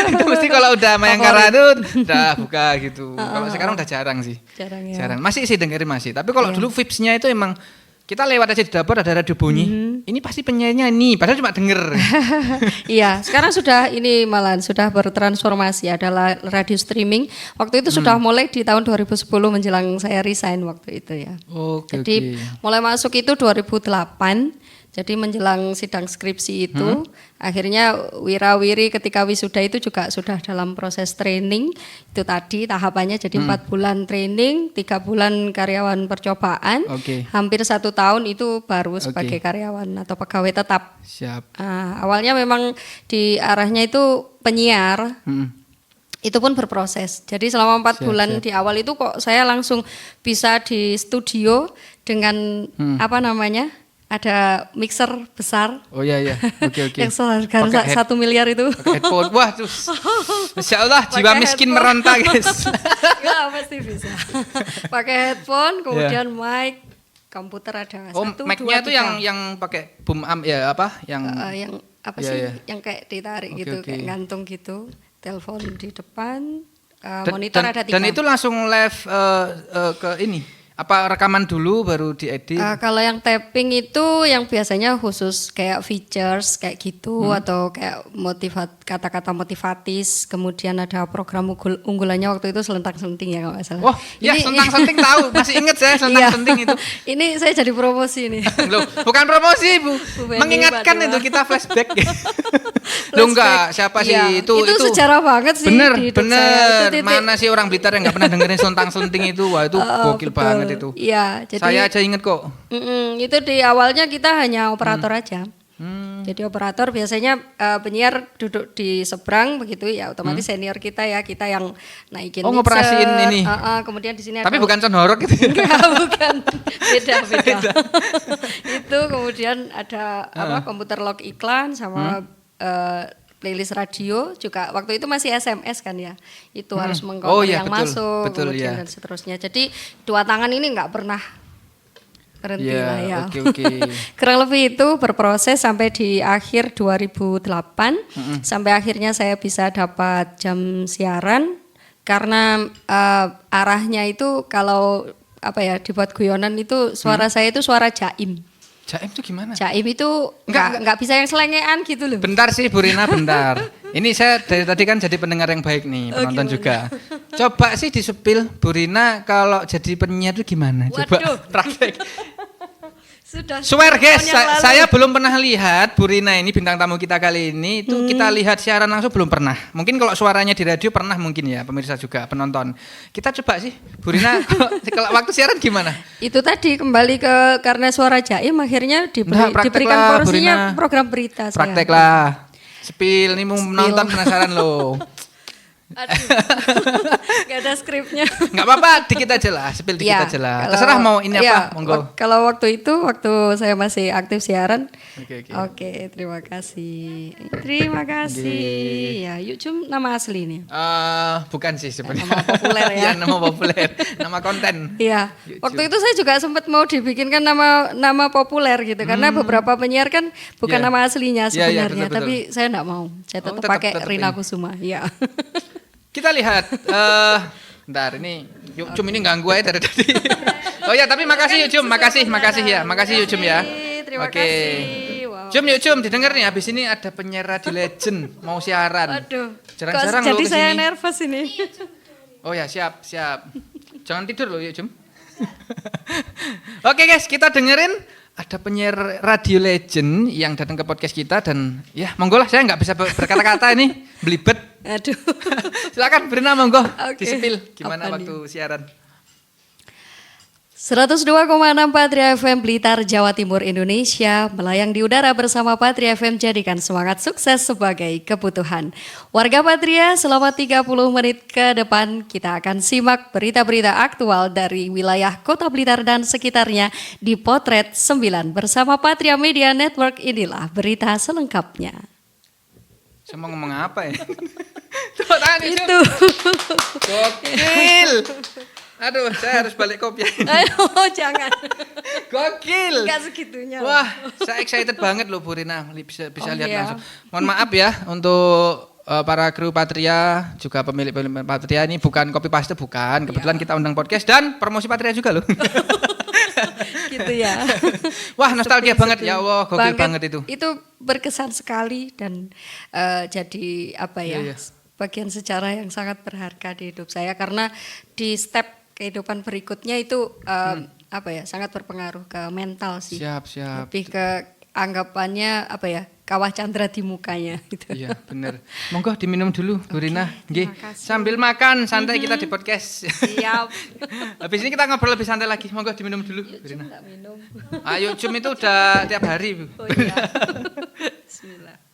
Itu mesti kalau udah Mayangkara itu udah buka gitu. Kalau sekarang udah jarang sih. Jarang. Masih sih dengerin masih. Tapi kalau dulu vibes-nya itu emang kita lewat aja di dapur ada radio bunyi. Ini pasti penyanyinya nih, padahal cuma denger. Iya, sekarang sudah bertransformasi adalah radio streaming. Waktu itu sudah mulai di tahun 2010 menjelang saya resign waktu itu ya. Jadi mulai masuk itu 2008. Jadi menjelang sidang skripsi itu, akhirnya wirawiri ketika wisuda itu juga sudah dalam proses training. Itu tadi tahapannya jadi 4 bulan training, 3 bulan karyawan percobaan, hampir 1 tahun itu baru sebagai karyawan atau pegawai tetap. Siap. Awalnya memang di arahnya itu penyiar. Itu pun berproses. Jadi selama 4 bulan di awal itu kok saya langsung bisa di studio dengan ada mixer besar. Oh iya. Oke. Yang seharga 1 miliar itu. Headphone. Wah, tuh. Masya Allah, jiwa miskin meronta, guys. Ya, pasti bisa. Pakai headphone, kemudian mic, komputer ada 1, 2, 3. Mic-nya itu yang pakai boom amp ya apa? Yang Yang kayak ditarik gitu, kayak gantung gitu. Telepon di depan, monitor ada 3. Dan itu langsung live ke ini. Apa rekaman dulu baru diedit? Kalau yang tapping itu yang biasanya khusus kayak features kayak gitu atau kayak kata-kata motivatis, kemudian ada program unggulannya waktu itu selentang-selenting ya kalau nggak salah. Oh ya, selentang-selenting tahu, masih inget saya selentang-selenting itu. Ini saya jadi promosi nih. Loh, bukan promosi Bu, mengingatkan itu kita flashback. Loh enggak, siapa sih itu sejarah banget sih. Bener. Mana sih orang Blitar yang nggak pernah dengerin selentang-selenting itu? Wah itu gokil banget itu. Iya, jadi saya aja inget kok. Itu di awalnya kita hanya operator aja. Jadi operator biasanya penyiar duduk di seberang begitu ya, otomatis senior kita yang naikin mixer. Ngoperasiin ini. Kemudian di sini tapi bukan sound horror gitu. Enggak, bukan. Beda. Itu kemudian ada komputer log iklan sama playlist radio juga. Waktu itu masih SMS kan ya. Itu harus mengkontrol yang masuk kemudian dan seterusnya. Jadi 2 tangan ini enggak pernah berhenti lah ya. Oke. Kurang lebih itu berproses sampai di akhir 2008 sampai akhirnya saya bisa dapat jam siaran karena arahnya itu kalau dibuat guyonan itu suara saya itu suara jaim. Jaim itu gimana? Jaim itu enggak bisa yang selengean gitu loh. Bentar sih Bu Rina, bentar. Ini saya dari tadi kan jadi pendengar yang baik nih, penonton juga. Coba sih disepil Bu Rina kalau jadi penyiar itu gimana? Coba praktek. Swear guys, saya belum pernah lihat Bu Rina ini bintang tamu kita kali ini itu kita lihat siaran langsung belum pernah. Mungkin kalau suaranya di radio pernah mungkin ya pemirsa juga penonton. Kita coba sih Bu Rina kalau waktu siaran gimana? Itu tadi kembali karena suara jaim akhirnya diberikan porsinya program berita. Praktek lah. Sepil nih mau menonton penasaran loh. Aduh, gak ada skripnya. Gak apa-apa, dikit aja lah, sepil dikit aja lah. Terserah mau ini apa, monggo. Kalau waktu saya masih aktif siaran. Oke, terima kasih. Ya, yuk nama asli nih. Bukan sih sebenarnya. Nama populer ya. Nama populer, nama konten. Iya. Waktu itu saya juga sempat mau dibikinkan nama populer gitu, karena beberapa penyiar kan bukan nama aslinya sebenarnya, tapi saya enggak mau. Saya tetap pakai Rina Kusuma. Iya. Kita lihat, bentar ini Yucum ini ganggu aja dari tadi. Oh ya, tapi makasih Yucum, makasih Yucum ya. Terima kasih. Wow. Yucum didengar nih, habis ini ada penyiar radio legend mau siaran. Aduh, jarang-jarang jadi lo saya kesini. nervous ini. Oh ya, siap. Jangan tidur loh, yuk Jum. Oke guys, kita dengerin ada penyiar radio legend yang datang ke podcast kita dan ya monggo lah, saya nggak bisa berkata-kata ini, belibet. Aduh. Silakan Brina, monggo disipil gimana Apa waktu siaran. 102,6 Patria FM Blitar, Jawa Timur, Indonesia melayang di udara bersama Patria FM, jadikan semangat sukses sebagai kebutuhan. Warga Patria, selama 30 menit ke depan kita akan simak berita-berita aktual dari wilayah Kota Blitar dan sekitarnya di Potret 9 bersama Patria Media Network. Inilah berita selengkapnya. Saya mau ngomong apa ya? Tepuk tangan Itu. Gokil. Aduh, saya harus balik kopi. Oh, jangan. Gokil. Enggak segitunya. Wah, saya excited banget loh Bu Rina, bisa lihat iya. langsung. Mohon maaf ya untuk para kru Patria, juga pemilik Patria, ini bukan copy paste, bukan. Kebetulan kita undang podcast dan promosi Patria juga loh. Gitu ya. Wah, nostalgia banget ya Allah, gokil banget itu. Itu berkesan sekali dan jadi apa ya? Iya. Bagian sejarah yang sangat berharga di hidup saya karena di step kehidupan berikutnya itu apa ya, sangat berpengaruh ke mental sih. Siap. Lebih ke anggapannya apa ya, kawah candra di mukanya gitu. Iya, bener. Monggo diminum dulu Bu Rina. Nggih. terima kasih. Sambil makan santai kita di podcast. Siap. Habis ini kita ngobrol lebih santai lagi. Monggo diminum dulu Bu Rina. Enggak minum. Ayo Jum itu udah tiap hari Bu. Oh iya. Bismillah.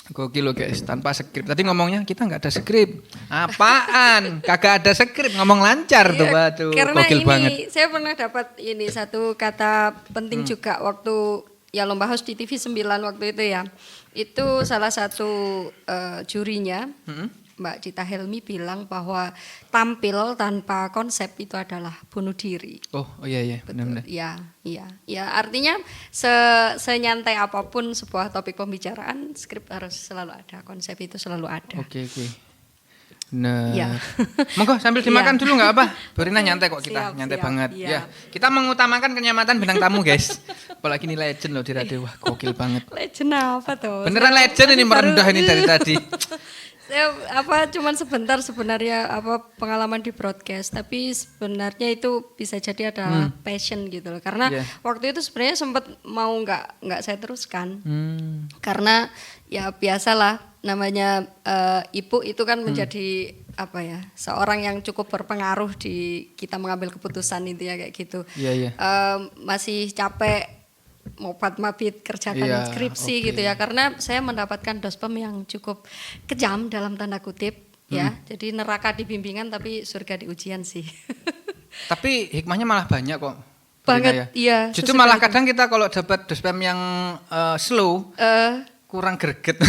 Gokil loh guys, tanpa skrip. Tadi ngomongnya kita nggak ada skrip. Apaan? Kagak ada skrip, ngomong lancar tuh, Iya, waduh. karena Gokil ini banget. saya pernah dapat ini satu kata penting juga waktu ya lomba host di TV 9 waktu itu ya. Itu salah satu jurinya, Mbak Cita Helmi bilang bahwa tampil tanpa konsep itu adalah bunuh diri. Oh iya, benar-benar. Iya, artinya senyantai apapun sebuah topik pembicaraan, skrip harus selalu ada, konsep itu selalu ada. Oke. Nah, Iya. monggo sambil dimakan Iya. dulu nggak apa? Bu Rina nyantai kok kita, Siap, nyantai siap, banget. iya. Ya, kita mengutamakan kenyamanan bintang tamu guys. Apalagi ini legend loh di radio, wah gokil banget. Legend apa tuh? Beneran legend ini merendah ini dari tadi. Saya cuman sebentar sebenarnya pengalaman di broadcast, tapi sebenarnya itu bisa jadi adalah passion gitu loh. Karena Iya. waktu itu sebenarnya sempat mau nggak saya teruskan. Hmm. Karena ya biasalah namanya ibu itu kan menjadi apa ya, seorang yang cukup berpengaruh di kita mengambil keputusan itu ya kayak gitu. Iya. Masih capek mau mabit kerjakan Iya, skripsi oke. gitu ya, karena saya mendapatkan dospem yang cukup kejam dalam tanda kutip ya, jadi neraka di bimbingan tapi surga di ujian sih. Tapi hikmahnya malah banyak kok. Bu Banget, Rina ya. iya. Justru sesudah malah itu. kadang kita kalau dapat dospem yang slow, kurang greget.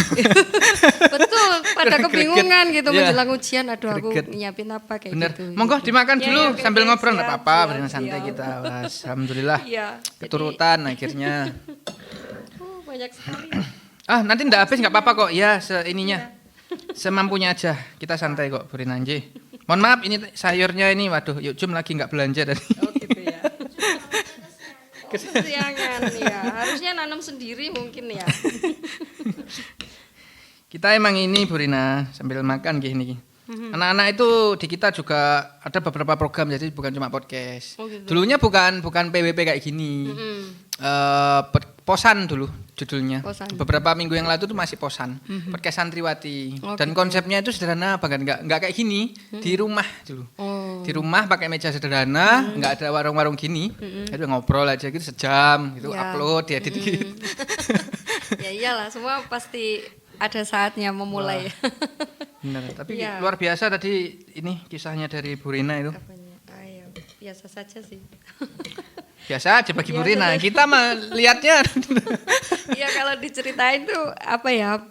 Betul, pada Greget. kebingungan gitu Iya. menjelang ujian, aduh aku Greget. nyiapin apa kayak Bener. gitu. Monggo dimakan Iya, dulu iya, oke, sambil oke, ngobrol enggak siap, apa-apa, siap, berenang santai siap. kita. Wah, alhamdulillah. Iya. Keturutan akhirnya. Banyak sekali. Ah, nanti enggak habis enggak apa-apa kok. Ya, ininya. Semampunya aja. Kita santai kok, Bu Rina nggih. Mohon maaf ini sayurnya ini waduh, yuk Jum lagi enggak belanja tadi. Oh gitu ya. Kesiangan ya, harusnya nanam sendiri mungkin ya. Kita emang ini Bu Rina sambil makan gini. Anak-anak itu di kita juga ada beberapa program, jadi bukan cuma podcast. Oh, gitu. Dulunya bukan PWP kayak gini. Posan dulu judulnya. Posan. Beberapa minggu yang lalu itu masih posan. Podcast Santriwati. Oh, Dan gitu. konsepnya itu sederhana banget, nggak kayak gini. Di rumah dulu. Oh. Di rumah pakai meja sederhana, nggak ada warung-warung gini. Jadi ngobrol aja gitu sejam, gitu Ya. upload, diedit gitu. Ya iyalah, semua pasti ada saatnya memulai. Bener, tapi Iya. luar biasa tadi ini kisahnya dari Bu Rina itu. Apanya? Ayo, biasa saja sih. Biasa aja bagi Bu Biasa Rina. saja. Kita melihatnya Iya kalau diceritain tuh apa ya?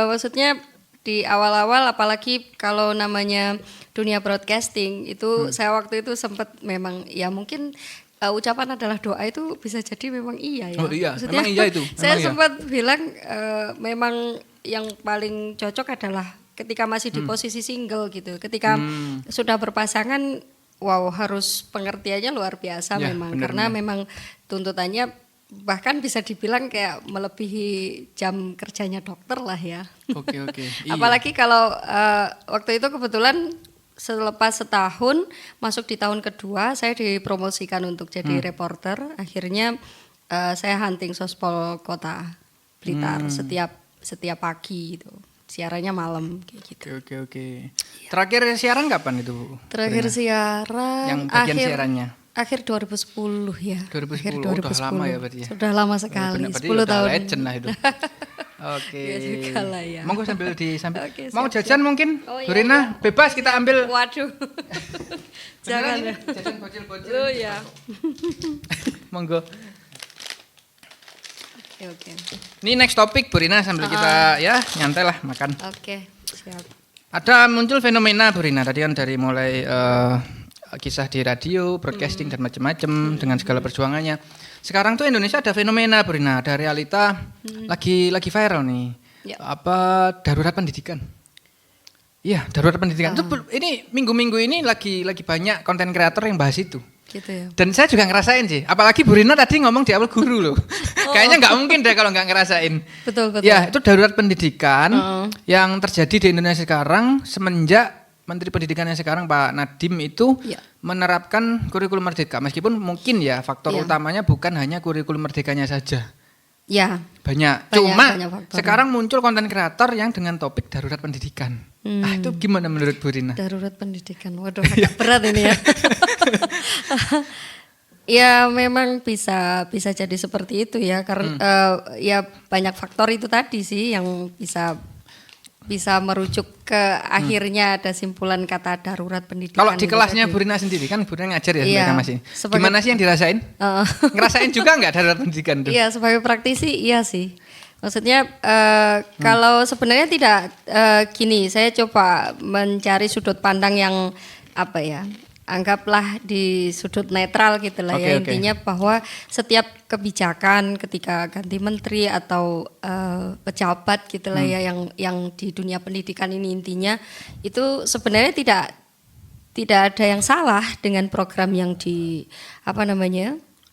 Maksudnya di awal-awal, apalagi kalau namanya dunia broadcasting itu saya waktu itu sempat memang ya mungkin ucapan adalah doa itu bisa jadi memang iya ya. Oh iya, Maksudnya, memang iya itu, saya memang iya. sempat bilang memang yang paling cocok adalah ketika masih di posisi single gitu. Ketika sudah berpasangan, wow harus pengertiannya luar biasa Ya, memang benar, karena benar. memang tuntutannya bahkan bisa dibilang kayak melebihi jam kerjanya dokter lah ya. Oke. Iya. Apalagi kalau waktu itu kebetulan selepas setahun masuk di tahun kedua saya dipromosikan untuk jadi reporter. Akhirnya saya hunting Sospol Kota Blitar setiap pagi gitu. Siarannya malam kayak gitu. Oke. Terakhir siaran kapan itu, Bu? Terakhir siaran Yang bagian siarannya. Akhir 2010 ya. 2010, Akhir udah lama ya berarti ya? Sudah lama sekali, Berarti 10 udah tahun. legend lah itu. Oke. Ya juga lah ya. Monggo sambil disambil. Oke, Mau siap, jajan mungkin? Oh, iya, Bu Rina, bebas kita ambil. Waduh. Jangan Beneran ya. ini, jajan bocil-bocil. Oh ya. Monggo. Oke. Ini next topik Bu Rina sambil kita ya nyantai lah makan. Oke, siap. Ada muncul fenomena Bu Rina tadi kan dari mulai kisah di radio, broadcasting dan macam-macam dengan segala perjuangannya. Sekarang tuh Indonesia ada fenomena Bu Rina, ada realita lagi viral nih. Ya. Apa darurat pendidikan? Iya, darurat pendidikan. Ini minggu-minggu ini lagi banyak konten kreator yang bahas itu. Gitu ya. Dan saya juga ngerasain sih. Apalagi Bu Rina tadi ngomong di awal guru loh. Kayaknya nggak mungkin deh kalau nggak ngerasain. Betul. Ya, itu darurat pendidikan yang terjadi di Indonesia sekarang semenjak Menteri Pendidikan yang sekarang Pak Nadiem itu menerapkan kurikulum merdeka. Meskipun mungkin ya faktor utamanya bukan hanya kurikulum merdekanya saja. Ya. Banyak. Cuma banyak faktornya. sekarang muncul konten kreator yang dengan topik darurat pendidikan. Itu gimana menurut Bu Rina? Darurat pendidikan. Waduh, agak berat ini ya. Ya memang bisa jadi seperti itu ya karena ya banyak faktor itu tadi sih yang bisa merujuk ke akhirnya ada simpulan kata darurat pendidikan. Kalau di itu kelasnya tadi. Bu Rina sendiri kan Bu Rina ngajar ya Iya, mereka masih. sebagai- Gimana sih yang dirasain? Ngerasain juga nggak darurat pendidikan tuh? Iya, sebagai praktisi iya sih. Maksudnya kalau sebenarnya tidak gini, saya coba mencari sudut pandang yang apa ya? Anggaplah di sudut netral gitu lah ya. Oke. Intinya bahwa setiap kebijakan ketika ganti menteri atau pejabat gitu lah ya yang di dunia pendidikan ini intinya itu sebenarnya tidak ada yang salah dengan program yang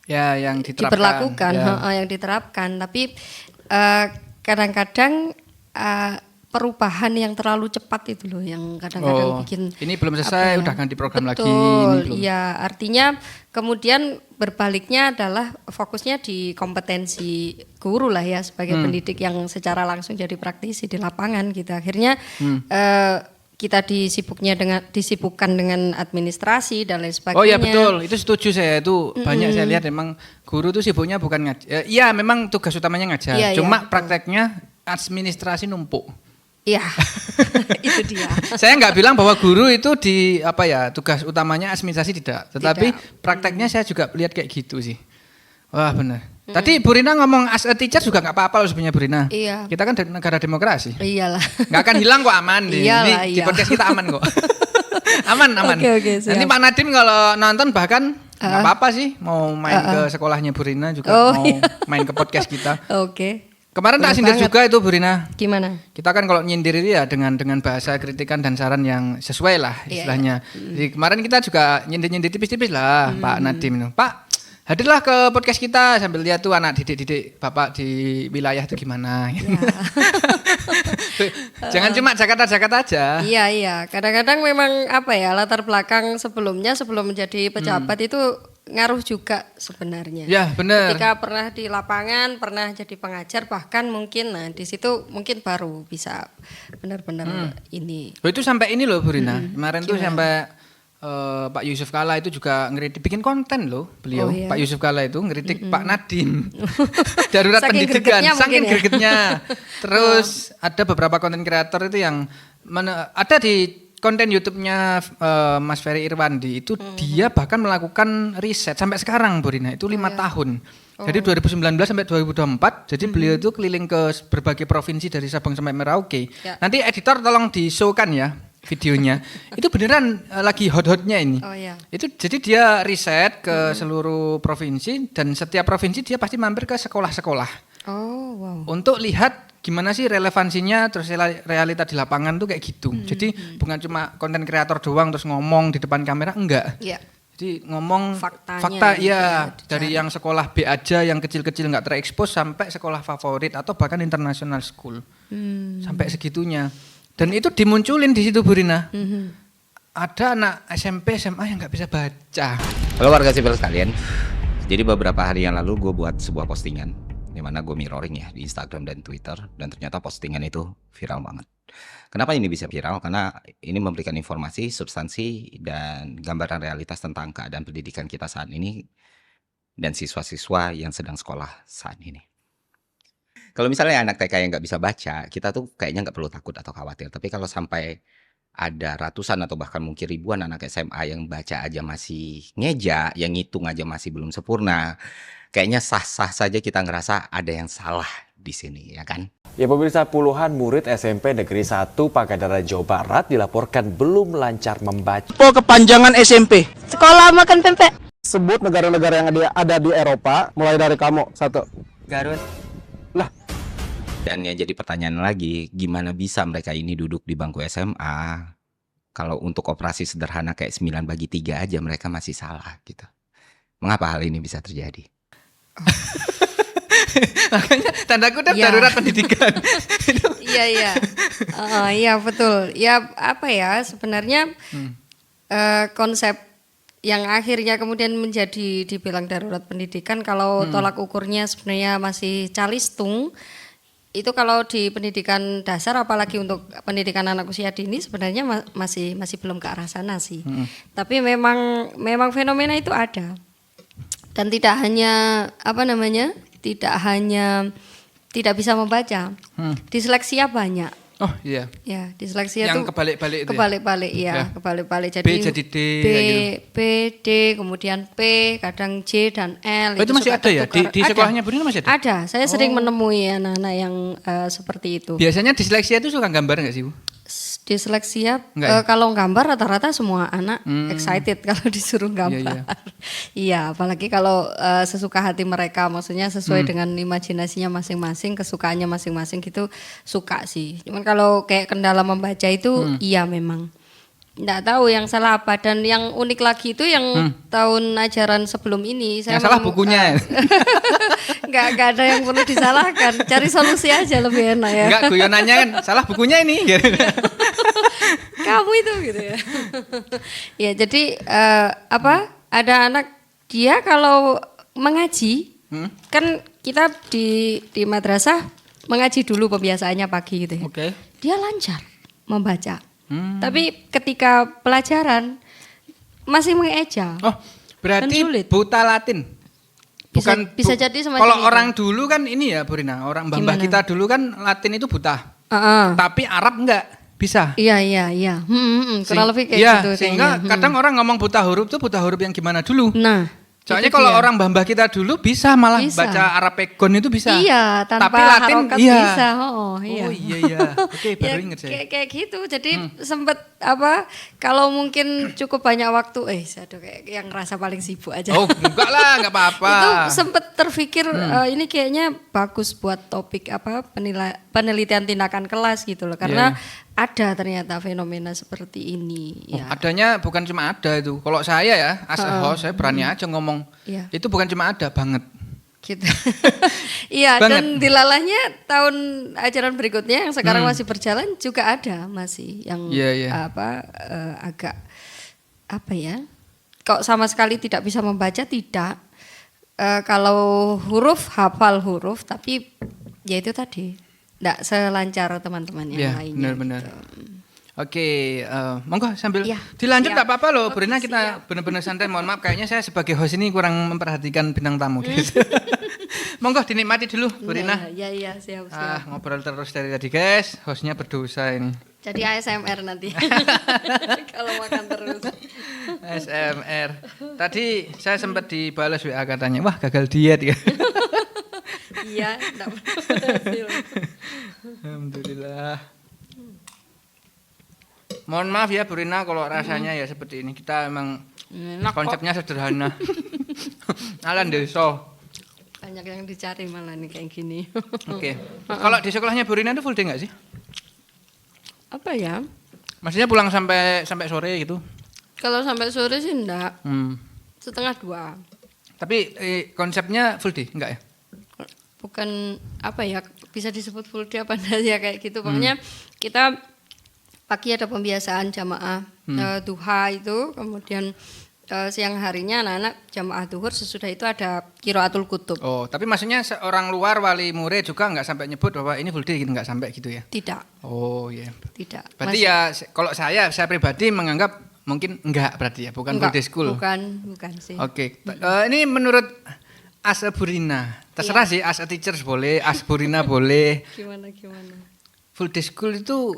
Ya, yang diterapkan. diberlakukan, Ya. yang diterapkan. Tapi kadang-kadang perubahan yang terlalu cepat itu loh, yang kadang-kadang bikin. Ini belum selesai, udah ganti program lagi. Ini Betul, belum. iya. Artinya kemudian berbaliknya adalah fokusnya di kompetensi guru lah ya sebagai pendidik yang secara langsung jadi praktisi di lapangan gitu. Akhirnya kita disibukkan dengan administrasi dan lain sebagainya. Oh iya betul, itu setuju saya. Itu banyak saya lihat memang guru tuh sibuknya bukan ngajar. Iya memang tugas utamanya ngajar. Iya, Cuma iya, prakteknya administrasi numpuk. Iya, itu dia. Saya nggak bilang bahwa guru itu tugas utamanya administrasi tidak. Tetapi prakteknya saya juga lihat kayak gitu sih. Wah benar. Tadi Bu Rina ngomong as a teacher juga nggak apa-apa loh sebenarnya Bu Rina. Iya. Kita kan negara demokrasi. Iyalah. Nggak akan hilang kok, aman. Iyalah, Di iya. podcast kita aman kok. aman. Oke, siap. Nanti Pak Nadiem kalau nonton bahkan nggak apa-apa sih mau main ke sekolahnya Bu Rina juga mau main ke podcast kita. Oke. Kemarin tak Boleh sindir banget. juga itu Bu Rina. Gimana? Kita kan kalau nyindir itu ya dengan bahasa kritikan dan saran yang sesuai lah istilahnya. Jadi kemarin kita juga nyindir tipis-tipis lah Pak Nadiem itu. Pak, hadirlah ke podcast kita sambil lihat tuh anak didik Bapak di wilayah itu gimana. Jangan cuma Jakarta aja. Iya. Kadang-kadang memang latar belakang sebelum menjadi pejabat itu ngaruh juga sebenarnya. Ya, benar. Ketika pernah di lapangan, pernah jadi pengajar, bahkan mungkin di situ mungkin baru bisa benar-benar ini. Oh, itu sampai ini loh Bu Rina. Kemarin tuh sampai Pak Yusuf Kalla itu juga ngeritik bikin konten loh beliau. Oh, iya. Pak Yusuf Kalla itu ngeritik Pak Nadiem. Darurat Saking pendidikan, gregetnya saking mungkin ya. gregetnya. Terus ada beberapa konten kreator itu yang ada di konten YouTube-nya Mas Ferry Irwandi itu dia bahkan melakukan riset sampai sekarang Bu Rina itu 5 tahun. Jadi 2019 sampai 2024. Jadi beliau itu keliling ke berbagai provinsi dari Sabang sampai Merauke. Ya. Nanti editor tolong di-show-kan ya videonya. Itu beneran lagi hot-hotnya ini. Oh iya. Itu jadi dia riset ke seluruh provinsi dan setiap provinsi dia pasti mampir ke sekolah-sekolah. Oh, wow. Untuk lihat gimana sih relevansinya terus realita di lapangan tuh kayak gitu. Jadi bukan cuma konten kreator doang terus ngomong di depan kamera, enggak. Iya. Jadi ngomong Faktanya fakta gitu ya ya, dari dicari. yang sekolah B aja yang kecil-kecil nggak terekspos sampai sekolah favorit atau bahkan international school. Sampai segitunya. Dan itu dimunculin di situ Bu Rina. Ada anak SMP SMA yang nggak bisa baca. Halo warga sipil sekalian. Jadi beberapa hari yang lalu gue buat sebuah postingan di mana gue mirroring ya di Instagram dan Twitter, dan ternyata postingan itu viral banget. Kenapa ini bisa viral? Karena ini memberikan informasi, substansi, dan gambaran realitas tentang keadaan pendidikan kita saat ini dan siswa-siswa yang sedang sekolah saat ini. Kalau misalnya anak TK yang nggak bisa baca, kita tuh kayaknya nggak perlu takut atau khawatir. Tapi kalau sampai ada ratusan atau bahkan mungkin ribuan anak SMA yang baca aja masih ngeja, yang ngitung aja masih belum sempurna, kayaknya sah-sah saja kita ngerasa ada yang salah di sini, ya kan? Ya pemirsa, puluhan murid SMP Negeri 1 Pakadara Jawa Barat dilaporkan belum lancar membaca. Kepanjangan SMP. Sekolah makan pempek. Sebut negara-negara yang ada di Eropa, mulai dari kamu. 1. Garut. Lah. Dan yang jadi pertanyaan lagi, gimana bisa mereka ini duduk di bangku SMA kalau untuk operasi sederhana kayak 9/3 aja mereka masih salah gitu. Mengapa hal ini bisa terjadi? Makanya tanda kutip Ya. darurat pendidikan. Iya. Iya betul. Ya apa ya sebenarnya konsep yang akhirnya kemudian menjadi dibilang darurat pendidikan kalau tolak ukurnya sebenarnya masih calistung. Itu kalau di pendidikan dasar apalagi untuk pendidikan anak usia dini sebenarnya masih belum ke arah sana sih. Tapi memang fenomena itu ada. Dan tidak hanya tidak hanya tidak bisa membaca. Disleksia banyak. Oh iya. Ya, disleksia Yang itu kebalik-balik itu ya? kebalik-balik ya, Ya. kebalik-balik B jadi D, B, kayak gitu. B, D, kemudian P, kadang J dan L. Oh, itu masih suka ada ya? tertukar. Di sekolahnya Bu Rina masih ada? Ada, saya sering menemui anak-anak yang seperti itu. Biasanya disleksia itu suka gambar nggak sih Bu? Disleksia Enggak ya? kalau gambar rata-rata semua anak excited kalau disuruh gambar. Iya, apalagi kalau sesuka hati mereka, maksudnya sesuai dengan imajinasinya masing-masing, kesukaannya masing-masing gitu suka sih. Cuman kalau kayak kendala membaca itu iya memang. Nggak tahu yang salah apa, dan yang unik lagi itu yang tahun ajaran sebelum ini saya Yang salah bukunya. nggak ada yang perlu disalahkan, cari solusi aja lebih enak ya. Enggak, guyonannya kan salah bukunya ini. Kamu itu gitu ya. Ya jadi ada anak dia kalau mengaji kan kita di madrasah mengaji dulu pembiasaannya pagi gitu ya. Oke. Dia lancar membaca. Tapi ketika pelajaran masih mengeja. Oh, berarti Dan sulit. buta Latin. Bisa jadi semacam kalau itu. orang dulu kan ini ya Bu Rina, orang mbah-mbah Gimana? kita dulu kan Latin itu buta. Heeh. Tapi Arab enggak bisa. Iya. Kurang lebih kayak iya, gitu. sehingga kayaknya. kadang orang ngomong buta huruf itu buta huruf yang gimana dulu. Nah, Soalnya itu kalau dia. orang mbah-mbah kita dulu bisa malah Bisa. baca Arapegon itu bisa. Iya, tanpa Tapi Latin harokat iya. bisa. Iya. Oh iya. Oke, baru ingat saya. Kayak gitu. Jadi sempet kalau mungkin cukup banyak waktu, aduh kayak yang ngerasa paling sibuk aja. Oh, enggak lah, enggak apa-apa. Itu sempet terpikir ini kayaknya bagus buat topik penelitian tindakan kelas gitu loh, karena ada ternyata fenomena seperti ini. Oh, Ya. adanya bukan cuma ada itu. Kalau saya ya, as a host, saya berani aja ngomong. Iya. Itu bukan cuma ada banget. Gitu. Iya, Banget. dan dilalahnya tahun ajaran berikutnya yang sekarang masih berjalan juga ada masih yang Iya. agak kok sama sekali tidak bisa membaca tidak. Kalau huruf hafal huruf, tapi ya itu tadi tidak selancar teman-teman yang Iya, lainnya. benar-benar. gitu. Oke, monggo sambil Iya, dilanjut siap. nggak apa-apa loh, Bu Oke, Rina, kita siap. benar-benar santai. Mohon maaf, kayaknya saya sebagai host ini kurang memperhatikan bintang tamu. Gitu. Monggo dinikmati dulu, Bu Rina. Iya, siap. Ngobrol terus dari tadi guys, hostnya berdosa ini. Jadi ASMR nanti. Kalau makan terus. SMR. Tadi saya sempat dibalas WA katanya, wah gagal diet ya. Iya, enggak berhasil. Alhamdulillah. Mohon maaf ya Bu Rina kalau rasanya ya seperti ini. Kita emang Enak kok. konsepnya sederhana. Alan desa. Banyak yang dicari malah nih kayak gini. Oke. Kalau di sekolahnya Bu Rina itu full day nggak sih? Apa ya? Maksudnya pulang sampai sore gitu? Kalau sampai sore sih enggak. Hmm. Setengah 2. Tapi konsepnya full day enggak ya? Bukan apa ya, bisa disebut full day apa enggak ya kayak gitu. Pokoknya kita pagi ada pembiasaan jamaah duha itu, kemudian siang harinya anak-anak jamaah duhur, sesudah itu ada qiraatul kutub. Oh, tapi maksudnya seorang luar wali murid juga nggak sampai nyebut bahwa ini full day gitu, nggak sampai gitu ya? Tidak, Oh iya. tidak. Berarti ya kalau saya pribadi menganggap mungkin enggak berarti ya, bukan full day school. Bukan sih. Oke. Ini menurut Burina, terserah sih, as a teachers boleh, as Burina boleh. Gimana? Full day school itu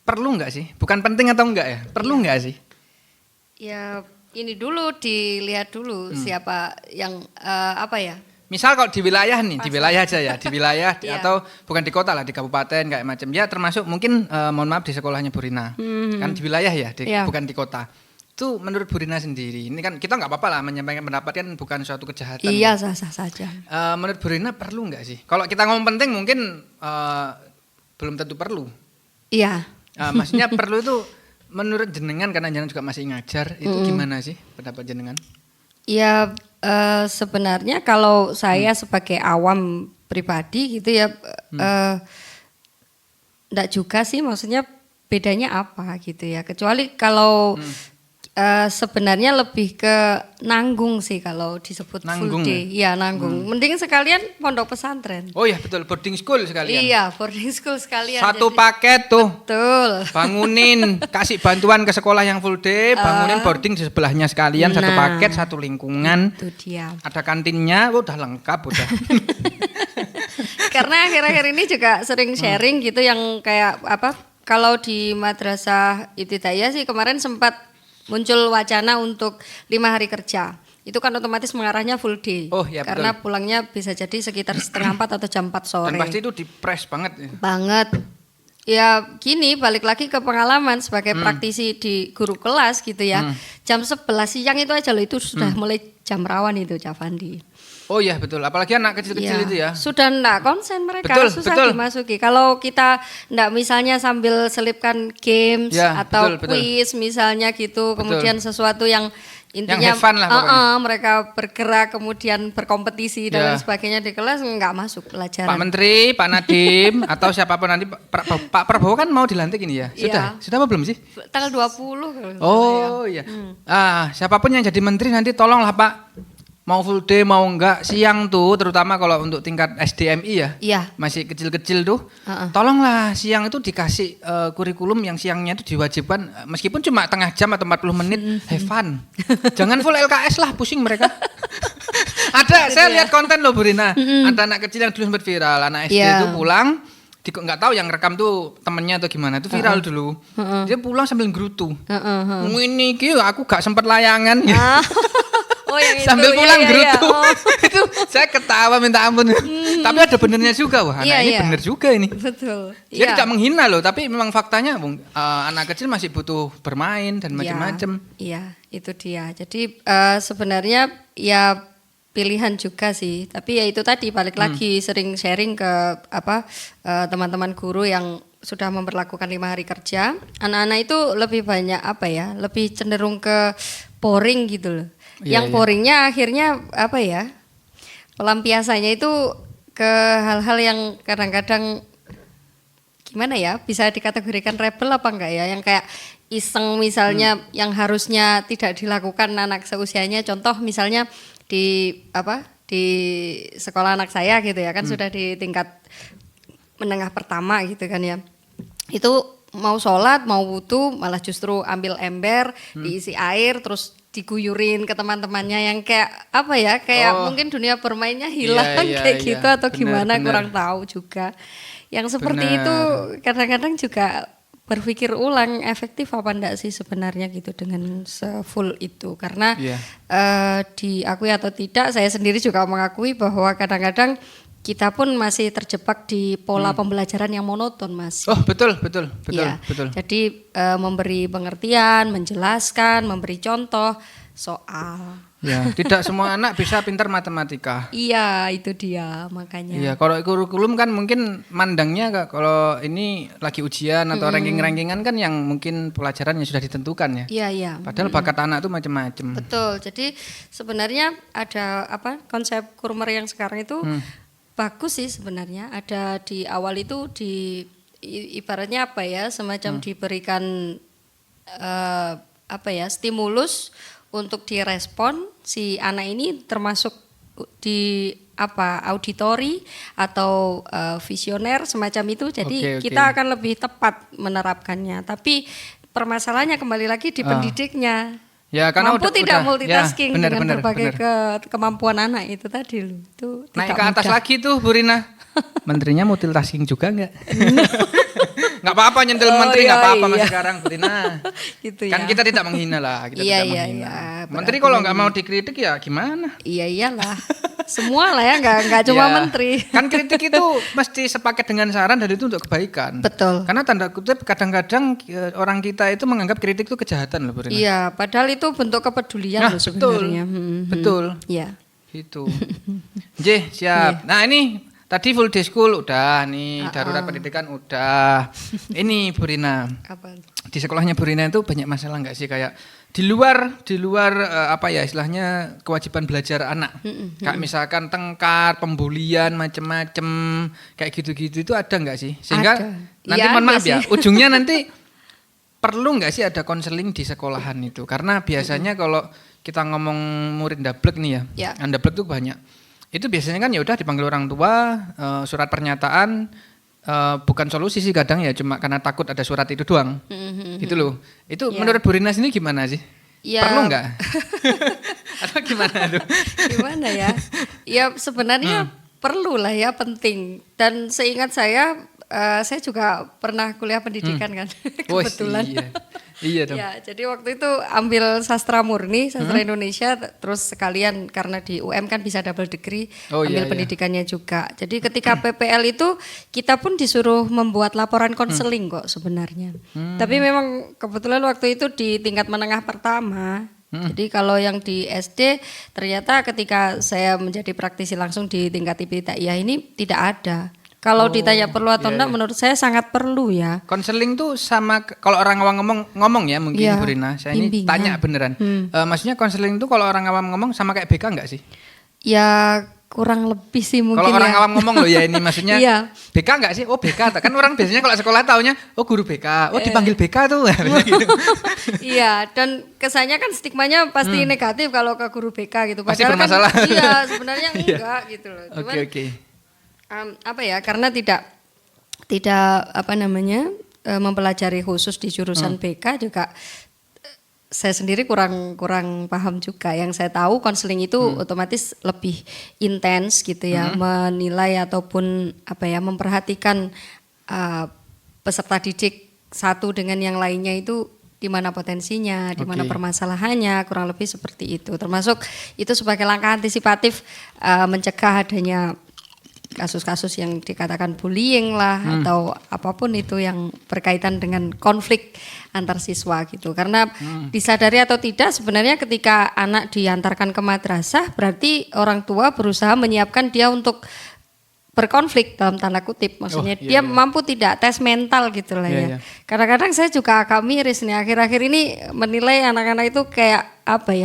perlu nggak sih? Bukan penting atau enggak ya? Perlu nggak sih? Ya ini dulu dilihat dulu siapa yang apa ya? Misal kalau di wilayah nih, di wilayah aja ya, di wilayah Iya. atau bukan di kota lah, di kabupaten kayak macam. Ya termasuk mungkin mohon maaf di sekolahnya Burina. Kan di wilayah ya, Iya. bukan di kota. Itu menurut Burina sendiri. Ini kan kita nggak apa-apa lah menyampaikan pendapat, kan bukan suatu kejahatan. Iya, sah-sah saja. Menurut Burina perlu nggak sih? Kalau kita ngomong penting mungkin belum tentu perlu. Iya. Maksudnya perlu itu menurut jenengan, karena jenengan juga masih ngajar, itu gimana sih pendapat jenengan? Ya sebenarnya kalau saya sebagai awam pribadi gitu ya, enggak juga sih, maksudnya bedanya apa gitu ya. Kecuali kalau sebenarnya lebih ke nanggung sih kalau disebut Nanggung full day. Iya nanggung. Mending sekalian pondok pesantren. Oh ya betul, boarding school sekalian. Iya, boarding school sekalian. Satu Jadi- paket tuh. Betul. Bangunin, kasih bantuan ke sekolah yang full day, bangunin boarding di sebelahnya sekalian, satu Nah. paket, satu lingkungan. Itu dia. Ada kantinnya, udah lengkap udah. Karena akhir-akhir ini juga sering sharing gitu yang kayak apa, kalau di madrasah ibtidaiyah sih kemarin sempat muncul wacana untuk 5 hari kerja. Itu kan otomatis mengarahnya full day. Oh, ya, betul. Karena pulangnya bisa jadi sekitar setengah 4 atau jam 4 sore. Dan pasti itu dipres banget. Banget. Ya gini, balik lagi ke pengalaman sebagai praktisi di guru kelas gitu ya. Jam 11 siang itu aja loh, itu sudah mulai jam rawan itu, Cak Fandi. Oh iya betul, apalagi anak kecil-kecil Iya. itu ya. Sudah enggak konsen mereka, Betul, susah betul. dimasuki. Kalau kita enggak misalnya sambil selipkan games Ya, atau betul, betul. quiz misalnya gitu, kemudian sesuatu yang intinya have fun lah pokoknya. mereka bergerak kemudian berkompetisi dan Ya. lain sebagainya di kelas, enggak masuk pelajaran. Pak Menteri, Pak Nadiem, atau siapapun nanti, Pak Prabowo kan mau dilantik ini ya. Sudah, Iya. sudah apa belum sih? Tanggal 20 kalau nggak salah ya. Oh iya. Siapapun yang jadi menteri nanti tolonglah Pak. Mau full day mau enggak, siang tuh terutama kalau untuk tingkat SDMI ya. Iya. Masih kecil-kecil tuh. Heeh. Tolonglah siang itu dikasih kurikulum yang siangnya itu diwajibkan meskipun cuma tengah jam atau 40 menit, have fun. Jangan full LKS lah, pusing mereka. Ada, saya lihat konten loh Bu Rina. Ada anak kecil yang dulu sempat viral, anak SD Iya. itu pulang nggak tahu yang rekam tuh temennya atau gimana, itu viral dulu. Dia pulang sambil gerutu. Ini ki aku gak sempat layangan. Oh yang itu. Sambil iya, pulang iya, gerutu. iya. Oh, Itu saya ketawa minta ampun. Tapi ada benernya juga, wah anak Iya, ini iya. bener juga ini. betul. Dia Iya. tidak menghina loh, tapi memang faktanya Bung, anak kecil masih butuh bermain dan macam-macam. Iya, itu dia. Jadi sebenarnya ya pilihan juga sih. Tapi ya itu tadi balik lagi sering sharing ke apa teman-teman guru yang sudah memperlakukan 5 hari kerja. Anak-anak itu lebih banyak apa ya? Lebih cenderung ke boring gitu loh. Iya, Yang iya. boringnya akhirnya apa ya? Pelampiasannya itu ke hal-hal yang kadang-kadang gimana ya, bisa dikategorikan rebel apa enggak ya, yang kayak iseng misalnya yang harusnya tidak dilakukan anak seusianya. Contoh misalnya di sekolah anak saya gitu ya kan, sudah di tingkat menengah pertama gitu kan ya, itu mau sholat mau wudu malah justru ambil ember diisi air terus diguyurin ke teman-temannya, yang kayak apa ya, kayak mungkin dunia bermainnya hilang Iya, kayak iya. gitu atau Benar, gimana benar. kurang tahu juga. Yang seperti Benar. itu kadang-kadang juga berpikir ulang efektif apa enggak sih sebenarnya gitu dengan se-full itu. Karena Iya. diakui atau tidak, saya sendiri juga mengakui bahwa kadang-kadang kita pun masih terjebak di pola pembelajaran yang monoton, Mas. Oh betul. Iya. Betul. Jadi memberi pengertian, menjelaskan, memberi contoh soal. Ya, tidak semua anak bisa pintar matematika. Iya, itu dia makanya. Iya, kalau kurikulum kan mungkin mandangnya kalau ini lagi ujian atau ranking-rankingan kan yang mungkin pelajaran yang sudah ditentukan ya. Iya, iya. Padahal bakat anak itu macam-macam. Betul. Jadi sebenarnya ada konsep Kurmer yang sekarang itu bagus sih sebenarnya. Ada di awal itu ibaratnya semacam diberikan stimulus untuk direspon si anak ini, termasuk di auditori atau visioner semacam itu. Jadi Oke. kita akan lebih tepat menerapkannya. Tapi permasalahannya kembali lagi di pendidiknya. Ya, karena mampu tidak udah, multitasking ya, benar, dengan benar, berbagai benar. kemampuan anak itu tadi loh. Itu Naik tidak ke atas mudah. lagi tuh Bu Rina. Menterinya multitasking juga enggak? Enggak apa-apa nyentil Oh, menteri, enggak iya, apa-apa Mas iya. sekarang Bu Rina. Gitu Kan ya. kita tidak menghina lah, kita Iya, tidak iya, menghina. iya. Menteri Berarti kalau enggak mau dikritik ya gimana? Iya iyalah. Semua lah ya, nggak cuma Ya, menteri. Kan kritik itu mesti sepaket dengan saran dan itu untuk kebaikan. Betul. Karena tanda kutip kadang-kadang orang kita itu menganggap kritik itu kejahatan loh Bu Rina. Iya, padahal itu bentuk kepedulian Nah, loh betul. sebenarnya. Betul. Iya. Gitu. J, siap. Nah ini tadi full day school udah nih, darurat pendidikan udah. Ini Bu Rina. Apa? Di sekolahnya Bu Rina itu banyak masalah nggak sih, kayak di luar istilahnya kewajiban belajar anak. Kayak misalkan tengkar, pembulian macem-macem kayak gitu-gitu itu ada nggak sih? Sehingga Ada. nanti Iya, mohon ada maaf ya, sih. ujungnya nanti perlu nggak sih ada konseling di sekolahan itu? Karena biasanya kalau kita ngomong murid ndablek nih ya, Ya. ndablek tuh banyak. Itu biasanya kan ya udah dipanggil orang tua, surat pernyataan, bukan solusi sih kadang ya, cuma karena takut ada surat itu doang. Gitu loh. Itu Ya. menurut Bu Rina sini gimana sih? Ya. Perlu nggak? Atau gimana tuh? Gimana ya? Ya sebenarnya perlu lah ya, penting. Dan seingat saya juga pernah kuliah pendidikan kan, Oh, kebetulan. iya. Iya dong. Ya, jadi waktu itu ambil sastra murni, sastra Indonesia, terus sekalian karena di UM kan bisa double degree, Oh, ambil iya, pendidikannya juga. Jadi ketika PPL itu kita pun disuruh membuat laporan konseling kok sebenarnya. Tapi memang kebetulan waktu itu di tingkat menengah pertama. Jadi kalau yang di SD ternyata ketika saya menjadi praktisi langsung di tingkat ibtidaiyah ini tidak ada. Kalau ditanya perlu atau enggak, menurut saya sangat perlu ya. Konseling tuh sama kalau orang awam ngomong ya mungkin Iya, Bu Rina. Saya ini bimbingan. tanya beneran. Maksudnya konseling tuh kalau orang awam ngomong sama kayak BK enggak sih? Ya kurang lebih sih mungkin Kalau orang ya. awam ngomong loh ya ini maksudnya Iya. BK enggak sih? Oh BK, kan orang biasanya kalau sekolah taunya oh guru BK, oh dipanggil BK tuh. gitu. Iya, dan kesannya kan stigmanya pasti negatif kalau ke guru BK gitu. Pasti Padahal bermasalah. Kan, iya, sebenarnya enggak gitu loh. Cuman Oke. karena tidak mempelajari khusus di jurusan BK juga saya sendiri kurang paham juga. Yang saya tahu konseling itu otomatis lebih intens gitu ya, menilai ataupun memperhatikan peserta didik satu dengan yang lainnya itu di mana potensinya, di mana Oke. permasalahannya, kurang lebih seperti itu. Termasuk itu sebagai langkah antisipatif mencegah adanya kasus-kasus yang dikatakan bullying lah atau apapun itu yang berkaitan dengan konflik antar siswa gitu. Karena disadari atau tidak sebenarnya ketika anak diantarkan ke madrasah berarti orang tua berusaha menyiapkan dia untuk berkonflik dalam tanda kutip, maksudnya iya, dia mampu tidak tes mental gitu lah Iya, ya. iya. Kadang-kadang saya juga agak miris nih akhir-akhir ini menilai anak-anak itu kayak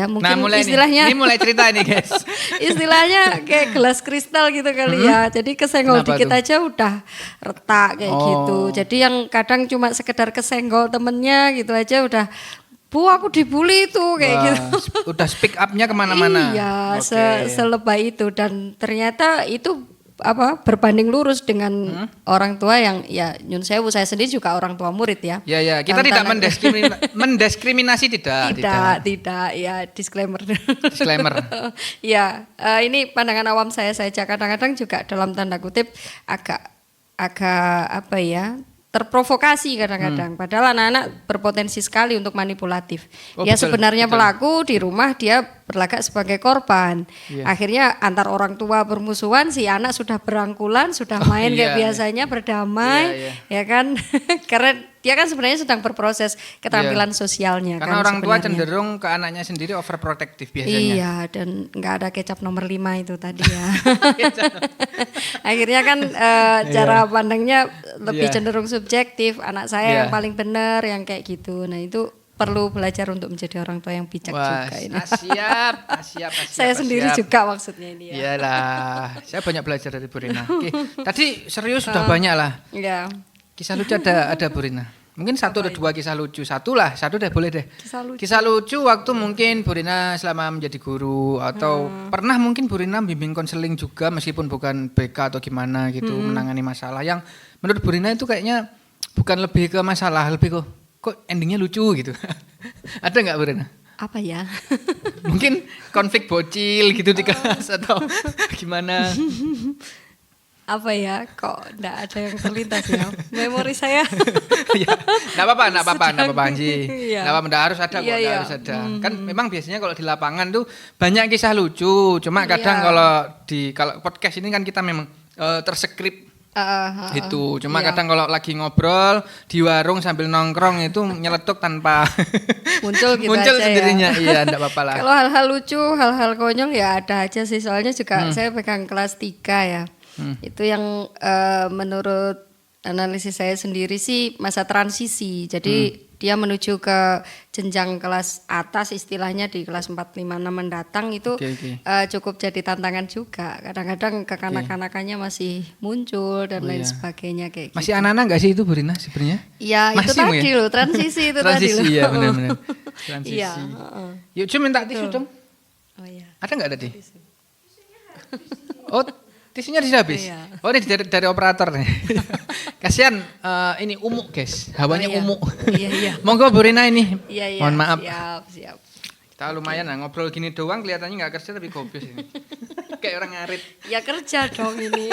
mungkin Nah, mulai istilahnya nih. Ini mulai cerita nih, guys. istilahnya kayak gelas kristal gitu kali ya. Jadi kesenggol Kenapa dikit tuh? aja udah retak kayak gitu. Jadi yang kadang cuma sekedar kesenggol temennya gitu aja udah, Bu aku dibully itu kayak Wah, gitu. Udah speak up-nya kemana-mana. Iya, Oke. selebay itu dan ternyata itu berbanding lurus dengan orang tua yang ya nyun sewu, saya sendiri juga orang tua murid ya. Ya, kita Dalam tidak tanda- mendiskriminasi tidak ya disclaimer. Disclaimer. Ya, ini pandangan awam saya saja. Kadang-kadang juga dalam tanda kutip agak terprovokasi kadang-kadang. Padahal anak-anak berpotensi sekali untuk manipulatif. Oh, Ya betul, sebenarnya betul. pelaku di rumah dia berlagak sebagai korban. Iya. Akhirnya antar orang tua bermusuhan, si anak sudah berangkulan, sudah main kayak iya. biasanya berdamai, Iya, ya kan? Karena dia kan sebenarnya sedang berproses keterampilan sosialnya. Karena kan orang tua sebenarnya. cenderung ke anaknya sendiri overprotective biasanya. Iya, dan nggak ada kecap nomor 5 itu tadi ya. Akhirnya kan cara pandangnya lebih Iya. cenderung subjektif. Anak saya Iya. yang paling benar, yang kayak gitu. Nah itu perlu belajar untuk menjadi orang tua yang bijak Wah, juga ini. siap. Saya sendiri siap. juga maksudnya ini ya. Iyalah, saya banyak belajar dari Bu Rina. Oke, tadi serius sudah banyak lah. Iya. Kisah lucu ada Bu Rina. Mungkin satu atau dua kisah lucu. Satu deh boleh deh. Kisah lucu. Waktu mungkin Bu Rina selama menjadi guru atau pernah mungkin Bu Rina bimbing konseling juga meskipun bukan BK atau gimana gitu menangani masalah yang menurut Bu Rina itu kayaknya bukan lebih ke masalah, lebih kok endingnya lucu gitu. Ada nggak Bu Rina? Apa ya? Mungkin konflik bocil gitu di kelas atau gimana? Apa ya? Kok enggak ada yang terlintas ya? Memori saya. Ya, enggak apa-apa Anji. Iya. Enggak apa-apa, enggak harus ada kok, Iya, enggak iya. harus ada. Kan memang biasanya kalau di lapangan tuh banyak kisah lucu. Cuma kadang Iya. kalau podcast ini kan kita memang terskrip itu. Cuma iya. kadang kalau lagi ngobrol di warung sambil nongkrong itu nyeletuk tanpa Muncul gitu muncul aja sendirinya. ya. Iya, enggak apa-apa lah. Kalau hal-hal lucu, hal-hal konyol ya ada aja sih. Soalnya juga saya pegang kelas 3 ya. Itu yang menurut analisis saya sendiri sih masa transisi. Jadi dia menuju ke jenjang kelas atas istilahnya di kelas 4, 5, 6 mendatang itu Oke. cukup jadi tantangan juga. Kadang-kadang kekanak-kanakannya masih muncul dan lain sebagainya kayak Masih gitu. anak-anak enggak sih itu Bu Rina sebenarnya? Iya, itu Masih, Bu, tadi ya? loh, transisi itu tadi Transisi loh. ya benar-benar. Transisi. Iya, Yuk, Cum minta tisu dong. Oh iya. Ada nggak tadi? Oh, tisunya sudah habis. Iya. Oh, ini dari operator nih. Kasihan ini umuk, guys. Hawanya Oh, iya. umuk. Iya. Monggo Bu Rina ini. Iya. Mohon maaf. Siap. Kita lumayan lah ngobrol gini doang kelihatannya nggak kerja tapi gobios ini. Kayak orang ngarit. Ya kerja dong ini.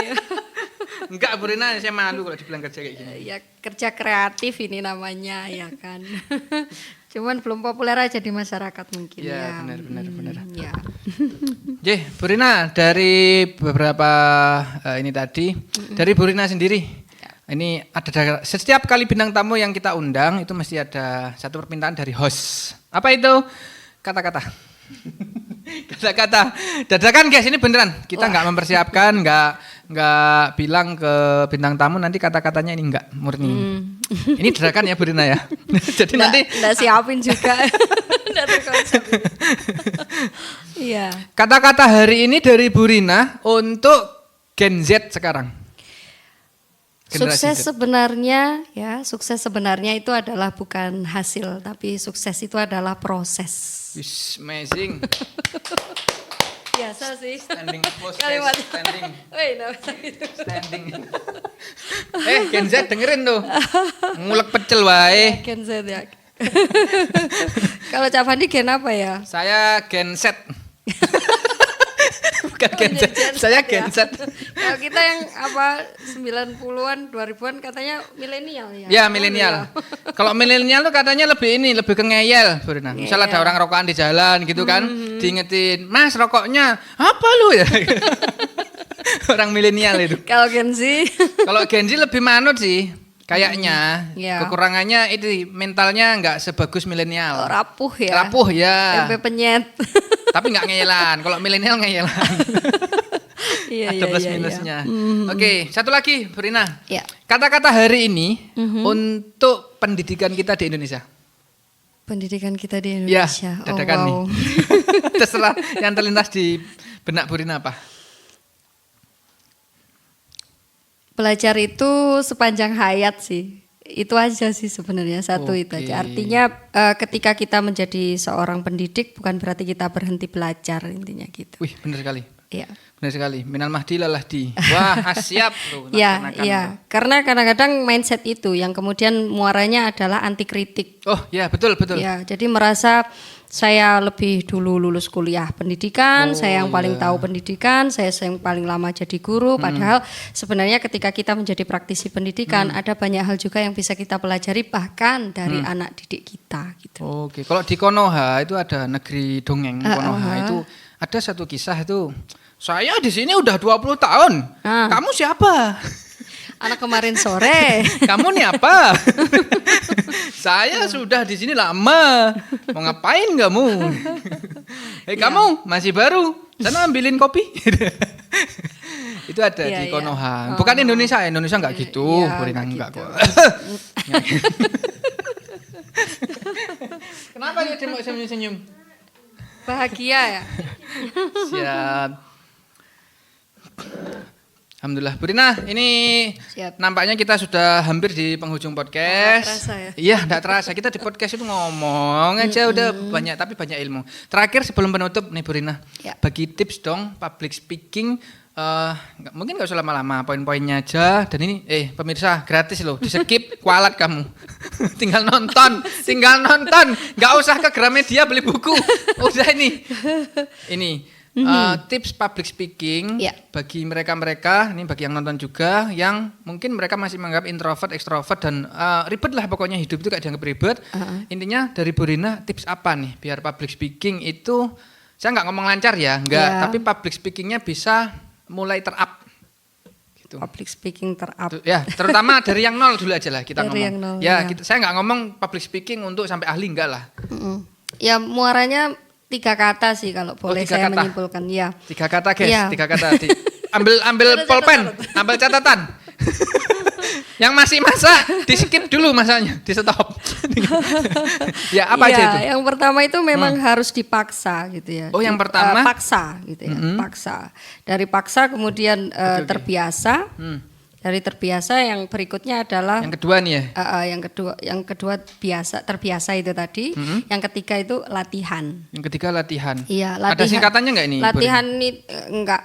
Enggak Bu Rina, saya malu kalau dibilang kerja kayak gini. Ya kerja kreatif ini namanya ya kan. Cuman belum populer aja di masyarakat mungkin Iya, ya. benar. Ya. Jeh, Bu Rina dari beberapa ini tadi, dari Bu Rina sendiri. Ini ada setiap kali bintang tamu yang kita undang itu mesti ada satu permintaan dari host. Apa itu? Kata-kata. Kata-kata. Dadakan guys, ini beneran. Kita nggak mempersiapkan, nggak bilang ke bintang tamu nanti kata-katanya ini nggak murni. Ini dadakan ya Bu Rina ya. Jadi nanti Nggak siapin juga. Nggak terkonsep. Iya. kata-kata hari ini dari Bu Rina untuk Gen Z sekarang. Generasi Sukses Z. sukses sebenarnya itu adalah bukan hasil, tapi sukses itu adalah proses. Wis, amazing. Biasa sih. Standing applause, Kalimat. guys. Standing. Wih, nggak usah gitu. Standing. Gen Z dengerin tuh. Ngulek pecel wae. Gen Z ya. Kalau Cak Fandi gen apa ya? Saya Gen Z. Bukan Gen Z. Saya Gen Z. Kalau kita yang apa 90-an, 2000-an katanya milenial ya. Ya, milenial. Kalau milenial tuh katanya lebih ke ngeyel, Bu Rina. Misal ada orang rokokan di jalan gitu kan, diingetin, "Mas, rokoknya apa lu ya?" Orang milenial itu. Kalau Gen Z Kalau Gen Z lebih manut sih. Kayaknya Ya. kekurangannya itu mentalnya nggak sebagus milenial. rapuh ya. Rapuh ya. Tempe penyet. Tapi nggak ngeyelan. Kalau milenial ngeyelan. Iya, Ada plus iya, minusnya. iya. Oke, satu lagi, Bu Rina. Ya. Kata-kata hari ini untuk pendidikan kita di Indonesia. Pendidikan kita di Ya, Indonesia. dadakan nih. Terserah yang terlintas di benak Bu Rina apa. Belajar itu sepanjang hayat sih. Itu aja sih sebenarnya satu itu Oke. aja. Artinya ketika kita menjadi seorang pendidik bukan berarti kita berhenti belajar intinya gitu. Wih, benar sekali. Iya. Benar sekali. Minal mahdi lalah di. Wah, siap tuh. Iya, laksanakan iya. tuh. Karena kadang-kadang mindset itu yang kemudian muaranya adalah anti kritik. Oh, ya betul. Ya, jadi merasa saya lebih dulu lulus kuliah pendidikan, saya yang paling iya. tahu pendidikan, saya yang paling lama jadi guru. Padahal sebenarnya ketika kita menjadi praktisi pendidikan, ada banyak hal juga yang bisa kita pelajari bahkan dari anak didik kita gitu. Oke, kalau di Konoha itu ada negeri dongeng Konoha itu ada satu kisah itu. Saya di sini udah 20 tahun. Kamu siapa? Anak kemarin sore. Kamu nih apa? Saya sudah di sini lama. Mau ngapain kamu? Kamu masih baru. Sana ambilin kopi. Itu ada Iya, di iya. Konoha. Bukan Indonesia, Indonesia enggak gitu. Iya, Burina nggak enggak gitu. kok. Kenapa ya Cemok senyum-senyum? Bahagia ya. Siap. Alhamdulillah. Burina, ini Siap. nampaknya kita sudah hampir di penghujung podcast. Nggak terasa ya? Iya, enggak terasa. Kita di podcast itu ngomong aja udah banyak, tapi banyak ilmu. Terakhir sebelum penutup nih Burina, Ya. bagi tips dong public speaking. Mungkin nggak usah lama-lama, poin-poinnya aja. Dan ini, pemirsa gratis loh, di skip kualat kamu. tinggal nonton, nggak usah ke Gramedia beli buku. Udah ini tips public speaking Ya. bagi mereka-mereka, ini bagi yang nonton juga, yang mungkin mereka masih menganggap introvert, ekstrovert dan ribet lah pokoknya hidup itu kayak dianggap ribet. Intinya dari Burina tips apa nih biar public speaking itu, saya nggak ngomong lancar ya, Ya. tapi public speakingnya bisa mulai terap gitu. Public speaking terap. Ya, terutama dari yang nol dulu aja lah kita Dari ngomong. yang nol, Ya, ya. saya nggak ngomong public speaking untuk sampai ahli enggak lah. Ya muaranya 3 kata sih kalau boleh 3 saya kata. menyimpulkan ya. 3 kata guys, Iya. 3 kata. Ambil pulpen, ambil catatan. Yang masih masak, di skip dulu masanya, di stop. Ya, apa aja Iya, itu? yang pertama itu memang harus dipaksa gitu ya. Oh, yang pertama? Paksa gitu ya, paksa. Dari paksa kemudian terbiasa. Dari terbiasa yang berikutnya adalah Yang kedua nih ya. yang kedua terbiasa itu tadi. Yang ketiga itu latihan. Yang ketiga latihan. Iya, Ada singkatannya enggak ini? Latihan ini enggak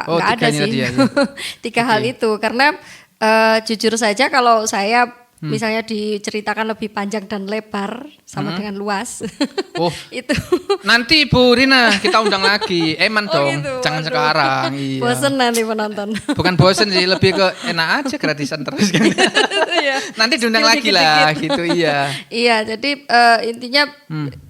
Oh, ada tiga ini sih. tadi ya. 3 hal itu karena jujur saja kalau saya misalnya diceritakan lebih panjang dan lebar sama dengan luas. Oh. Itu Nanti Bu Rina kita undang lagi. Eman Oh, dong. gitu. Jangan Waduh. sekarang. Iya. bosen nanti penonton. Bukan bosen sih, lebih ke enak aja gratisan terus kan. Iya. Nanti diundang Skill lagi lah dikit-dikit. gitu iya. Iya, jadi intinya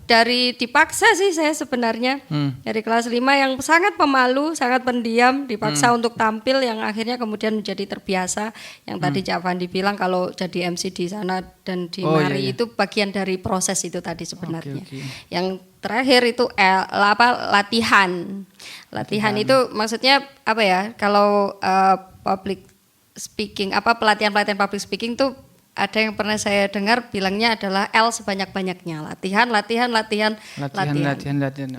dari dipaksa sih saya sebenarnya dari kelas 5 yang sangat pemalu, sangat pendiam, dipaksa untuk tampil yang akhirnya kemudian menjadi terbiasa. Yang tadi Cak Fandi bilang kalau jadi MC di sana dan di Oh, mari iya, iya. itu bagian dari proses itu tadi sebenarnya. Oke. Yang terakhir itu latihan. Latihan itu maksudnya apa ya? Kalau public speaking pelatihan-pelatihan public speaking tuh ada yang pernah saya dengar bilangnya adalah L sebanyak-banyaknya. Latihan. Latihan.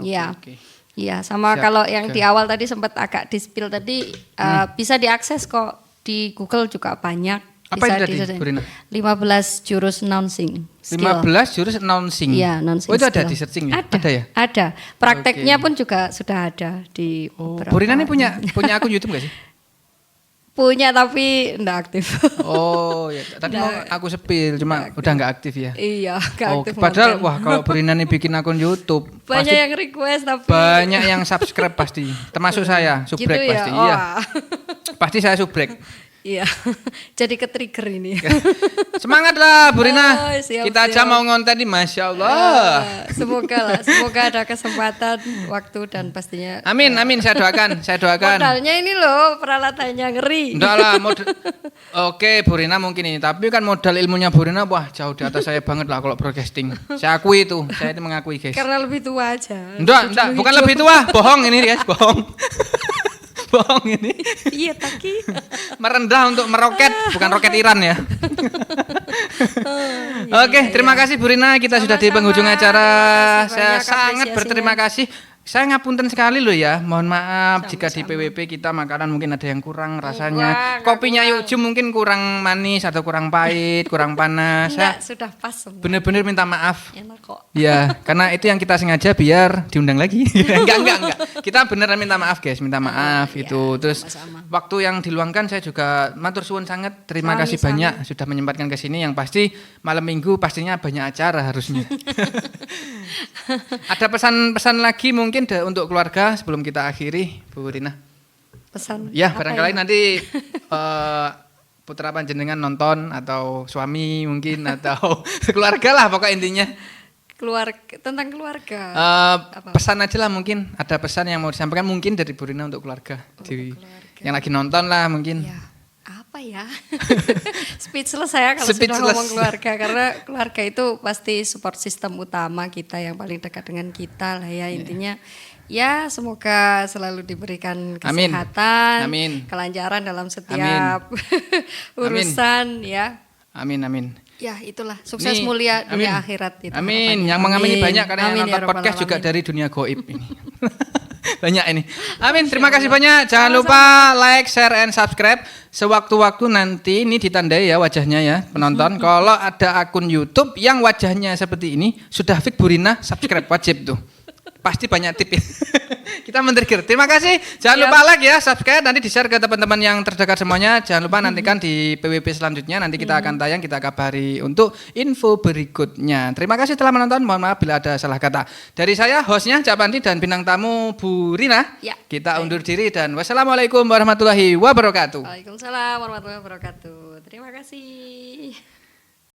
Iya. Oke. Iya, sama Siap. kalau yang Oke. di awal tadi sempat agak di-spill tadi bisa diakses kok di Google juga banyak. Apa Bisa itu tadi, di- Bu Rina? 15 jurus announcing skill. 15 jurus announcing. Iya, announcing Oh, itu ada skill. di searching ya? Ada ya? Ada. Prakteknya pun juga sudah ada di beberapa. Bu Rina ini punya akun YouTube gak sih? Punya tapi enggak aktif. Oh, ya. Tadi mau aku sepil, cuma udah nggak aktif ya. Iya, enggak Oh, aktif. padahal konten. wah kalau Bu Rina nih bikin akun YouTube, banyak pasti yang request tapi banyak yang subscribe pasti. Termasuk saya, gitu subrek ya. pasti. Iya. Wah. Pasti saya subrek. Iya. Jadi ke-trigger ini. Semangatlah Bu Rina. Oh, siap, Kita aja siap. mau ngonten nih, Masya Allah. Semoga ada kesempatan, waktu dan pastinya Amin, saya doakan. modalnya ini loh peralatannya ngeri. Enggak lah, Oke, Bu Rina mungkin ini, tapi kan modal ilmunya Bu Rina wah jauh di atas saya banget lah kalau broadcasting. Saya akui itu, saya itu mengakui guys. Karena lebih tua aja. Enggak, bukan lebih tua, bohong ini guys, bohong. Bohong ini. Iya, Taki. Merendah untuk meroket, bukan roket Iran ya. Oke, terima kasih Bu Rina, kita sudah di Sama-sama. penghujung acara. Terima kasih Saya banyak sangat apresiasinya. berterima kasih. Saya ngapunten sekali loh ya, mohon maaf jika di Sama-sama. PWP kita makanan mungkin ada yang kurang Enggak, rasanya. Kopinya kurang. Yuk Jum mungkin kurang manis atau kurang pahit, kurang panas. Enggak, Saya sudah pas semua. bener-bener minta maaf. Enak kok. Ya, karena itu yang kita sengaja biar diundang lagi. enggak. Kita beneran minta maaf guys, minta maaf iya, itu. Terus sama-sama. waktu yang diluangkan saya juga matur suwun sangat. Terima kasih Sami-sami. banyak sudah menyempatkan ke sini. Yang pasti malam Minggu pastinya banyak acara harusnya. Ada pesan-pesan lagi mungkin untuk keluarga sebelum kita akhiri, Bu Rina? Pesan. Ya, apa barangkali ya? nanti putra panjenengan nonton atau suami mungkin atau keluarga lah pokok intinya. Tentang keluarga. Pesan aja lah mungkin, ada pesan yang mau disampaikan mungkin dari Bu Rina untuk keluarga. Yang lagi nonton lah mungkin. Ya, apa ya? Speechless saya kalau sudah Speechless. ngomong keluarga, karena keluarga itu pasti support system utama kita yang paling dekat dengan kita lah ya intinya. Ya, semoga selalu diberikan Amin. kesehatan, Amin. kelancaran dalam setiap urusan ya. Amin. Ya, itulah sukses Nih, mulia dunia amin. akhirat itu. Amin. harapannya. Yang mengamini Amin. banyak karena yang Amin, nonton ya Rabbal podcast juga Alamin. dari dunia goib ini. Banyak ini. Amin. Terima kasih banyak. Jangan lupa like, share, and subscribe. Sewaktu-waktu nanti ini ditandai ya wajahnya ya penonton. Kalau ada akun YouTube yang wajahnya seperti ini sudah fix Bu Rina, subscribe wajib tuh. Pasti banyak tip ya. Kita men-trigger. Terima kasih. Jangan Siap. lupa like ya, subscribe, nanti di-share ke teman-teman yang terdekat semuanya. Jangan lupa nantikan di PWP selanjutnya. Nanti kita akan tayang, kita kabari untuk info berikutnya. Terima kasih telah menonton. Mohon maaf bila ada salah kata. Dari saya, hostnya Cak Panti dan bintang tamu Bu Rina. Ya. Kita undur diri dan wassalamualaikum warahmatullahi wabarakatuh. Waalaikumsalam warahmatullahi wabarakatuh. Terima kasih.